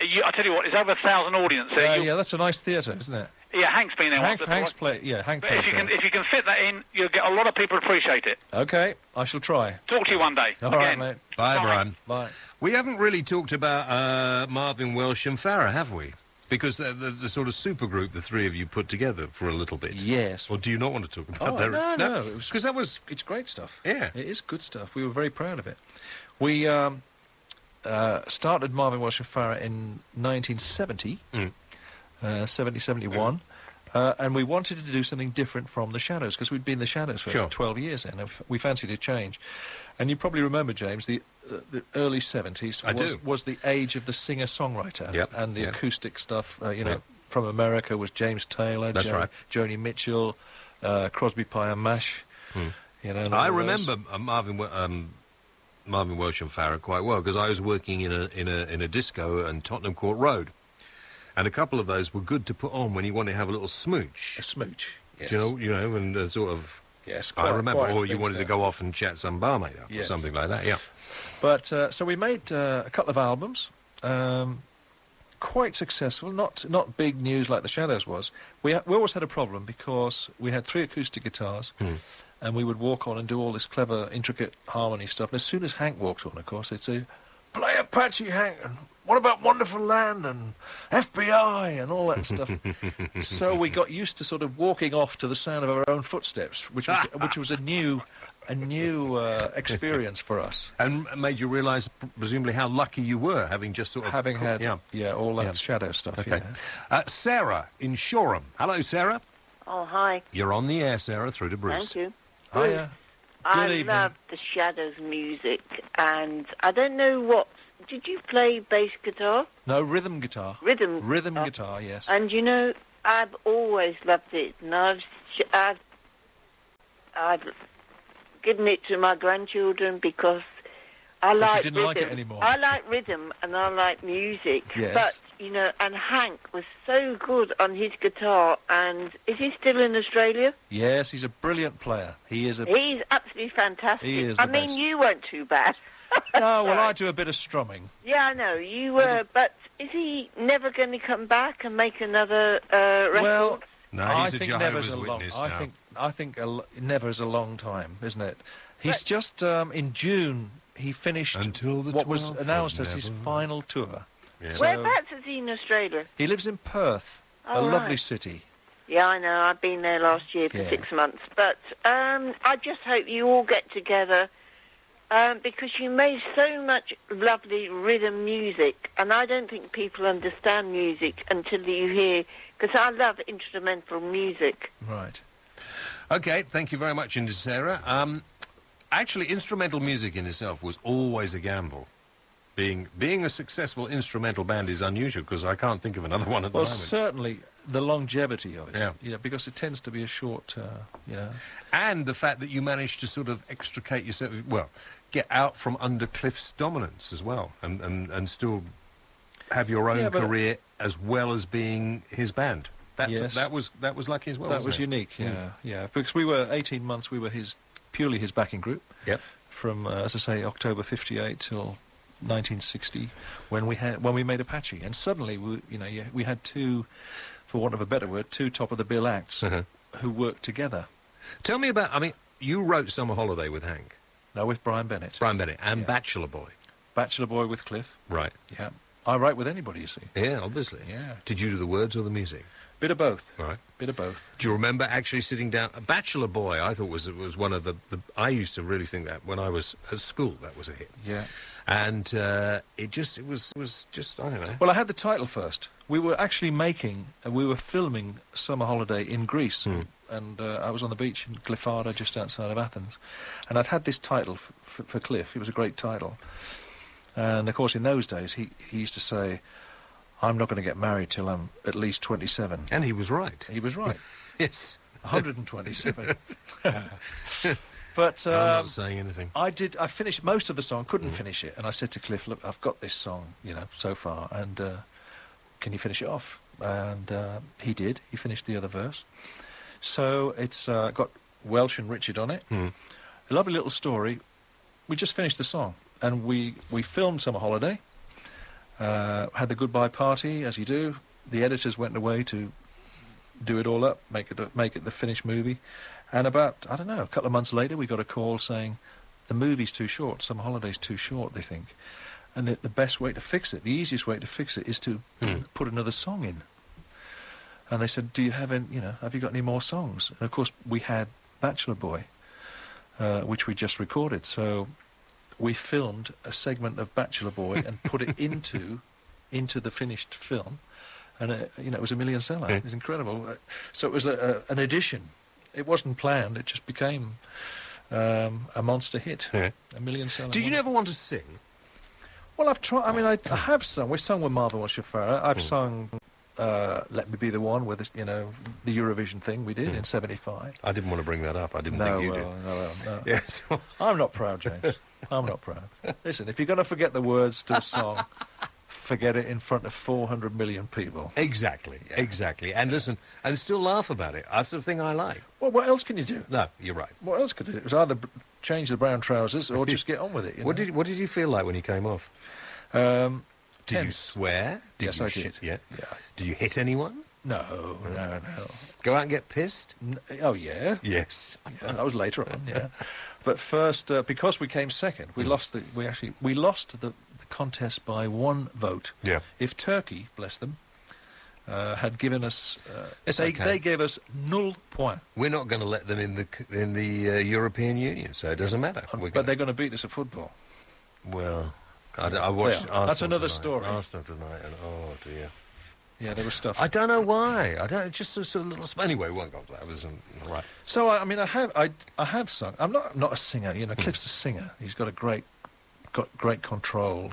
I tell you what, there's over 1,000 audience there. Yeah, that's a nice theatre, isn't it? Yeah, Hank's been there once. Hank's played. Yeah, Hank plays there. If you can fit that in, you'll get a lot of people appreciate it. Okay, I shall try. Talk to you one day. All right, mate. Bye, Brian. Bye. We haven't really talked about Marvin, Welsh and Farah, have we? Because the sort of supergroup the three of you put together for a little bit. Yes. Or do you not want to talk about that? No. Because it's great stuff. Yeah. It is good stuff. We were very proud of it. We started Marvin, Welsh and Farah in 1970, 71. And we wanted to do something different from the Shadows, because we'd been the Shadows for 12 years then. We fancied a change. And you probably remember, James, the early 70s was the age of the singer-songwriter. And the acoustic stuff, from America was James Taylor, Joni Mitchell, Crosby, Pye and Mash. I remember Marvin Welsh and Farah quite well, because I was working in a disco in Tottenham Court Road. And a couple of those were good to put on when you want to have a little smooch. A smooch, yes. And sort of... Yes, I remember. Or you wanted to go off and chat some barmaid up or something like that, yeah. But, so we made a couple of albums, quite successful, not big news like the Shadows was. We always had a problem, because we had 3 acoustic guitars, and we would walk on and do all this clever, intricate harmony stuff. And as soon as Hank walks on, of course, they'd say, "Play Apache, Hank, and what about Wonderful Land and FBI and all that stuff?" So we got used to sort of walking off to the sound of our own footsteps, which was a new experience for us. And made you realise, presumably, how lucky you were, having just sort of... Having had, all that Shadow stuff, Okay. Sarah in Shoreham. Hello, Sarah. Oh, hi. You're on the air, Sarah, through to Bruce. Thank you. Hiya. I love the Shadows music, and I don't know what... Did you play bass guitar? No, rhythm guitar. Rhythm guitar, yes. And I've always loved it, and I've given it to my grandchildren because I like rhythm. Like it anymore. I like rhythm and I like music. Yes. But and Hank was so good on his guitar. And is he still in Australia? Yes, he's a brilliant player. He's absolutely fantastic. He is. I mean, you weren't too bad. No, well, I do a bit of strumming. Yeah, I know. You were, but is he never going to come back and make another record? Well, No, I he's a think Jehovah's never's a long. Witness now. I think never's a long time, isn't it? He's just in June. He finished Until the what was 12th of announced as his Never. final tour. Yeah. So Whereabouts is he in Australia? he lives in Perth, a Oh, lovely right. city. Yeah, I know. I've been there last year for Yeah. 6 months. But I just hope you all get together because you made so much lovely rhythm music, and I don't think people understand music until you hear, because I love instrumental music. Right. Okay, thank you very much, Indy Sarah. Actually, instrumental music in itself was always a gamble. Being a successful instrumental band is unusual, because I can't think of another one at the Well, moment. certainly the longevity of it. Yeah. You know, because it tends to be a short, And the fact that you managed to sort of extricate yourself, well, get out from under Cliff's dominance as well, and still have your own Yeah, but- career as well as being his band. Yes. That was lucky as well. that wasn't was it? unique. Yeah, yeah. Because we were 18 months. We were purely his backing group. Yep. From as I say, October '58 till 1960, when we made Apache, and suddenly we had two, for want of a better word, two top of the bill acts who worked together. Tell me about. I mean, you wrote Summer Holiday with Hank. No, with Brian Bennett. Brian Bennett and Yeah. Bachelor Boy. Bachelor Boy with Cliff. Right. Yeah. I write with anybody, you see. Yeah, obviously. Yeah. Did you do the words or the music? Bit of both. Right. Bit of both. Do you remember actually sitting down? Bachelor Boy, I thought was one of the. I used to really think that when I was at school, that was a hit. Yeah. And it was just I don't know. Well, I had the title first. We were actually we were filming Summer Holiday in Greece, and I was on the beach in Glyfada, just outside of Athens, and I'd had this title for Cliff. It was a great title, and of course in those days he used to say, "I'm not going to get married till I'm at least 27." And he was right. He was right. Yes. 127. But I'm not saying anything. I finished most of the song, couldn't finish it, and I said to Cliff, "Look, I've got this song, so far, and can you finish it off?" And he did. He finished the other verse. So it's got Welsh and Richard on it. A lovely little story. We just finished the song, and we filmed Summer Holiday. Had the goodbye party, as you do. The editors went away to do it all up, make it the finished movie. And about, I don't know, a couple of months later, we got a call saying the movie's too short, Summer Holiday's too short, they think. And the best way to fix it, the easiest way to fix it, is to put another song in. And they said, "Do you have have you got any more songs?" And of course, we had Bachelor Boy, which we just recorded. So we filmed a segment of Bachelor Boy and put it into the finished film. And it was a million seller. It was incredible. So it was an addition. It wasn't planned. It just became a monster hit. Yeah. A million seller. Did you never want to sing? Well, I've tried. I mean, I have sung. We sung with Marvin Welsh. I've sung "Let Me Be the One" with the Eurovision thing we did in '75. I didn't want to bring that up. I didn't No, think you well, did. no. Yes. I'm not proud, James. I'm not proud. Listen, if you're going to forget the words to a song, forget it in front of 400 million people. Exactly. And listen, and still laugh about it. That's the thing I like. Well, what else can you do? No, you're right. What else could you do? It was either change the brown trousers or just get on with it. What did you feel like when you came off? Did you swear? Yes, you I did. Yeah. Did you hit anyone? No. Go out and get pissed? Oh, yeah. Yes. Yeah, that was later on, yeah. But first, because we came second, we lost the contest by one vote. Yeah. If Turkey, bless them, had given us, okay. they gave us 0 points. We're not going to let them in the European Union, so it doesn't matter. But they're going to beat us at football. Well, I watched Arsenal. That's another tonight. story. Arsenal tonight, and oh dear. Yeah, there was stuff. I don't know why. I don't. Just a little. Anyway, we won't go to that. It was right. So I mean, I have sung. I'm not a singer. Cliff's a singer. He's got great control.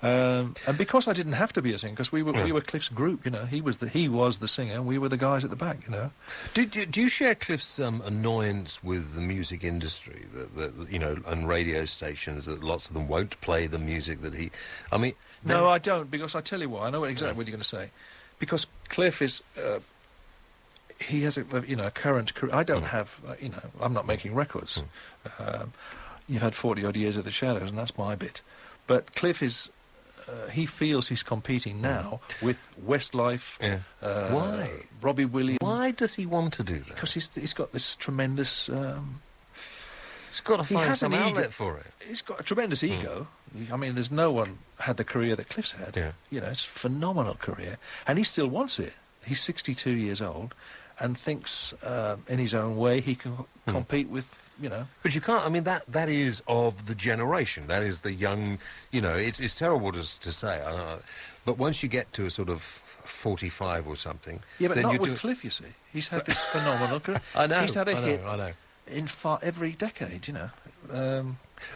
And because I didn't have to be a singer, because we were Cliff's group. He was the singer, and we were the guys at the back. Do you share Cliff's annoyance with the music industry, that and radio stations, that lots of them won't play the music that he? I mean. No, I don't, because I tell you why. I know exactly what you're going to say. Because Cliff is, he has a current career. I don't have, I'm not making records. you've had 40-odd years of the Shadows, and that's my bit. But Cliff is... he feels he's competing now with Westlife. Yeah. Why? Robbie Williams. Why does he want to do that? Because he's got this tremendous... he's got to find has some an outlet ego. for it. He's got a tremendous ego. I mean, there's no one had the career that Cliff's had. Yeah. You know, it's a phenomenal career. And he still wants it. He's 62 years old and thinks in his own way he can compete with, you know... But you can't, I mean, that is of the generation. That is the young, you know, it's terrible to say, I don't know, but once you get to a sort of 45 or something... Yeah, but then not with Cliff, you see. He's had this phenomenal career. I know, He's had a hit I know. in every decade, you know.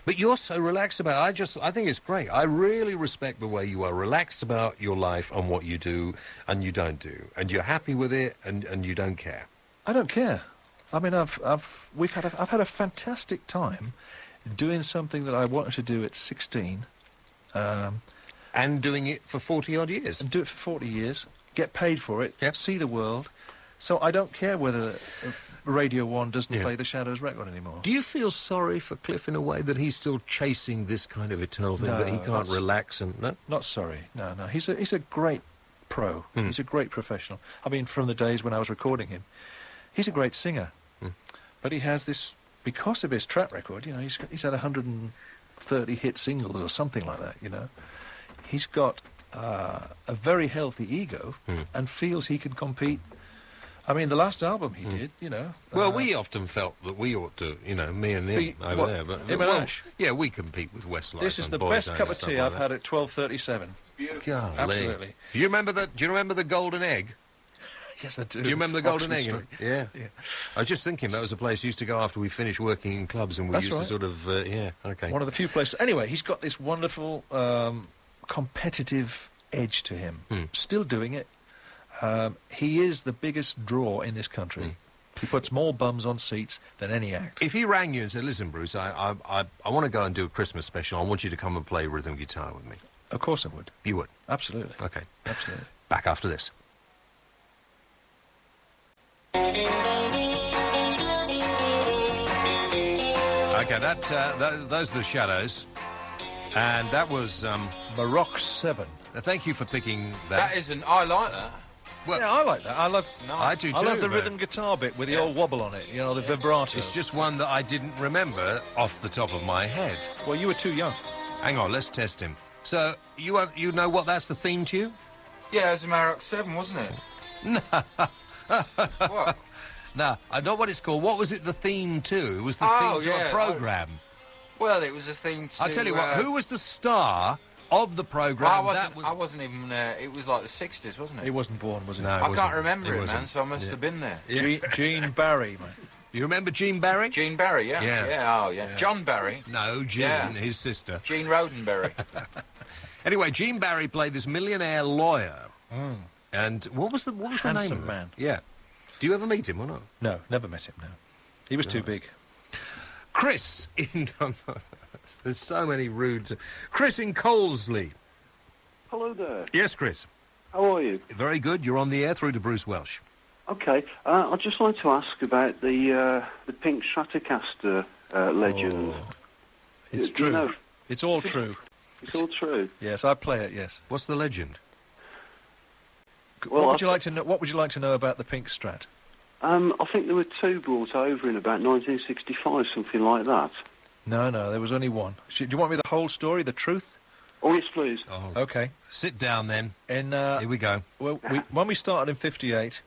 But you're so relaxed about it. I think it's great. I really respect the way you are relaxed about your life and what you do and you don't do. And you're happy with it and you don't care. I don't care. I mean, I've had a fantastic time doing something that I wanted to do at 16. And doing it for 40-odd years. And do it for 40 years, get paid for it, Yep. see the world. So I don't care whether Radio 1 doesn't play the Shadows record anymore. Do you feel sorry for Cliff in a way that he's still chasing this kind of eternal thing, that he can't relax and... No? Not sorry, no. He's a great pro. He's a great professional. I mean, from the days when I was recording him, he's a great singer. But he has this, because of his track record, you know, he's had 130 hit singles or something like that, you know. He's got a very healthy ego and feels he can compete. I mean, the last album he did, you know... Well, we often felt that we ought to, you know, me and him over there, but... Him and Ash. Yeah, we compete with Westlife. This is the best cup of tea I've had at 12:37. Golly. Absolutely. Do you remember the golden egg? Yes, I do. Do you remember the Golden Oxford Egg? Street. Yeah. I was just thinking that was a place we used to go after we finished working in clubs, and we used to sort of, okay. One of the few places. Anyway, he's got this wonderful competitive edge to him. Still doing it. He is the biggest draw in this country. He puts more bums on seats than any act. If he rang you and said, "Listen, Bruce, I want to go and do a Christmas special. I want you to come and play rhythm guitar with me," Of course I would. you would. Absolutely. Okay. Absolutely. Back after this. Okay, those are the Shadows, and that was Baroque 7. Thank you for picking that. That isn't. I like that. Well, Yeah, I like that. I love. I do too. I love the but rhythm guitar bit with the old wobble on it. You know, the vibrato. It's just one that I didn't remember off the top of my head. Well, you were too young. Hang on, let's test him. So you know what that's the theme tune? Yeah, it was a Marok 7, wasn't it? What? No, I know what it's called. What was it the theme to? It was the Oh, theme to yeah, a programme. Well, it was a theme to... I'll tell you what, who was the star of the programme? I wasn't even... it was like the 60s, wasn't it? He wasn't born, was he? No, it I wasn't. can't remember It it, wasn't. man, so I must Yeah. have been there. Gene Barry, mate. You remember Jean Barry? Gene Barry, yeah. Yeah. Oh, yeah. John Barry. No, Jean, Yeah. his sister. Gene Roddenberry. Anyway, Jean Barry played this millionaire lawyer. And what was the name Handsome of it? man. Yeah. Do you ever meet him or not? No, never met him, no. He was too big. Chris in... There's so many rude... Chris in Colesley. Hello there. Yes, Chris. How are you? Very good. You're on the air through to Bruce Welch. Okay. I'd just like to ask about the pink Stratocaster legend. It's Do true. you know? It's all true. It's all true. Yes, I play it, yes. What's the legend? Well, what would you like to know? What would you like to know about the Pink Strat? I think there were two brought over in about 1965, something like that. No, there was only one. Do you want me the whole story, the truth? Oh, yes, please. Oh, Okay. sit down then. And Here we go. well, when we started in '58,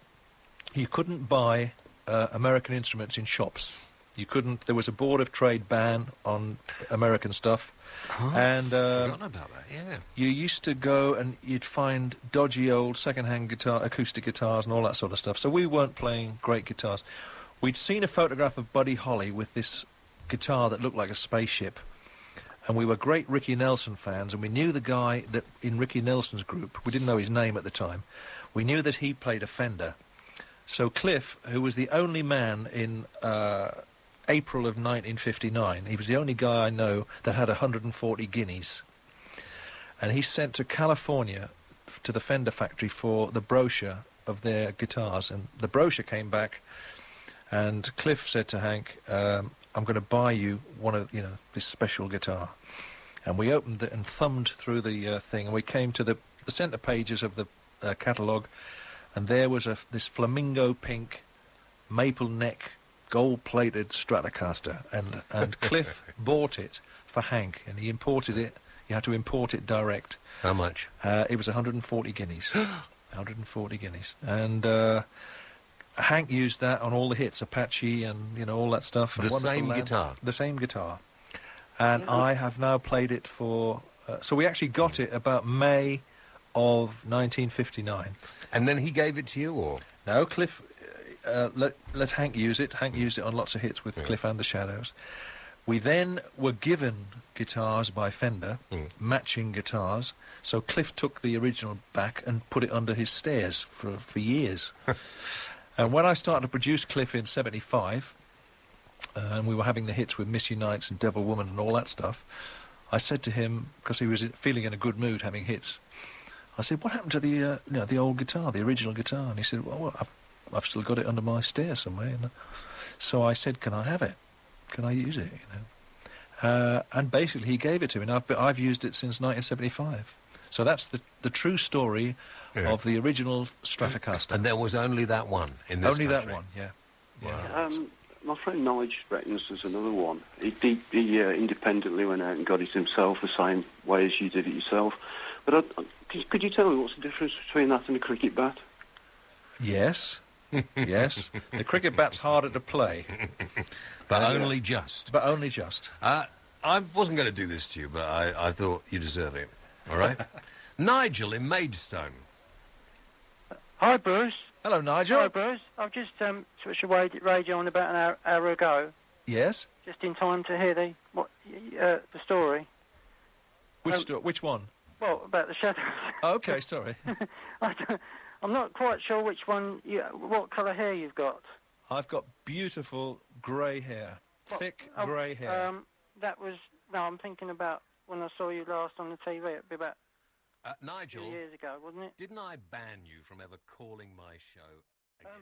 you couldn't buy American instruments in shops. You couldn't. There was a Board of Trade ban on American stuff. I've forgotten about that, yeah. You used to go and you'd find dodgy old second-hand acoustic guitars and all that sort of stuff. So we weren't playing great guitars. We'd seen a photograph of Buddy Holly with this guitar that looked like a spaceship. And we were great Ricky Nelson fans, and we knew the guy that in Ricky Nelson's group. We didn't know his name at the time. We knew that he played a Fender. So Cliff, who was the only man in... April of 1959. He was the only guy I know that had 140 guineas. And he sent to California to the Fender factory for the brochure of their guitars. And the brochure came back, and Cliff said to Hank, I'm going to buy you one of, this special guitar. And we opened it and thumbed through the thing, and we came to the centre pages of the catalogue, and there was this flamingo pink, maple neck, gold-plated Stratocaster, and Cliff bought it for Hank, and he imported it. You had to import it direct. How much? It was 140 guineas. 140 guineas. And Hank used that on all the hits, Apache and, all that stuff. The same guitar? The same guitar. And I have now played it for... so we actually got it about May of 1959. And then he gave it to you, or...? No, Cliff... let Hank use it. Hank used it on lots of hits with Cliff and the Shadows. We then were given guitars by Fender, matching guitars. So Cliff took the original back and put it under his stairs for years. And when I started to produce Cliff in 75, and we were having the hits with Miss Unites and Devil Woman and all that stuff, I said to him, because he was feeling in a good mood having hits, I said, what happened to the the old guitar, the original guitar? And he said, well I've still got it under my stairs somewhere. So I said, can I have it? Can I use it? And basically he gave it to me, and I've used it since 1975. So that's the true story of the original Stratocaster. And there was only that one in this Only country. that one, yeah. Wow. My friend Nige reckons there's another one. He independently went out and got it himself the same way as you did it yourself. But could you tell me what's the difference between that and a cricket bat? Yes. Yes. The cricket bat's harder to play. But only just. But only just. I wasn't going to do this to you, but I thought you deserve it. All right? Nigel in Maidstone. Hi, Bruce. Hello, Nigel. Hi, Bruce. I've just switched the radio on about an hour ago. Yes? Just in time to hear the story. Which one? Well, about the Shadows. Oh, okay, sorry. I'm not quite sure which one, what colour hair you've got. I've got beautiful grey hair. Thick grey hair. I'm thinking about when I saw you last on the TV. It'd be about Nigel, 2 years ago, wasn't it? Didn't I ban you from ever calling my show again?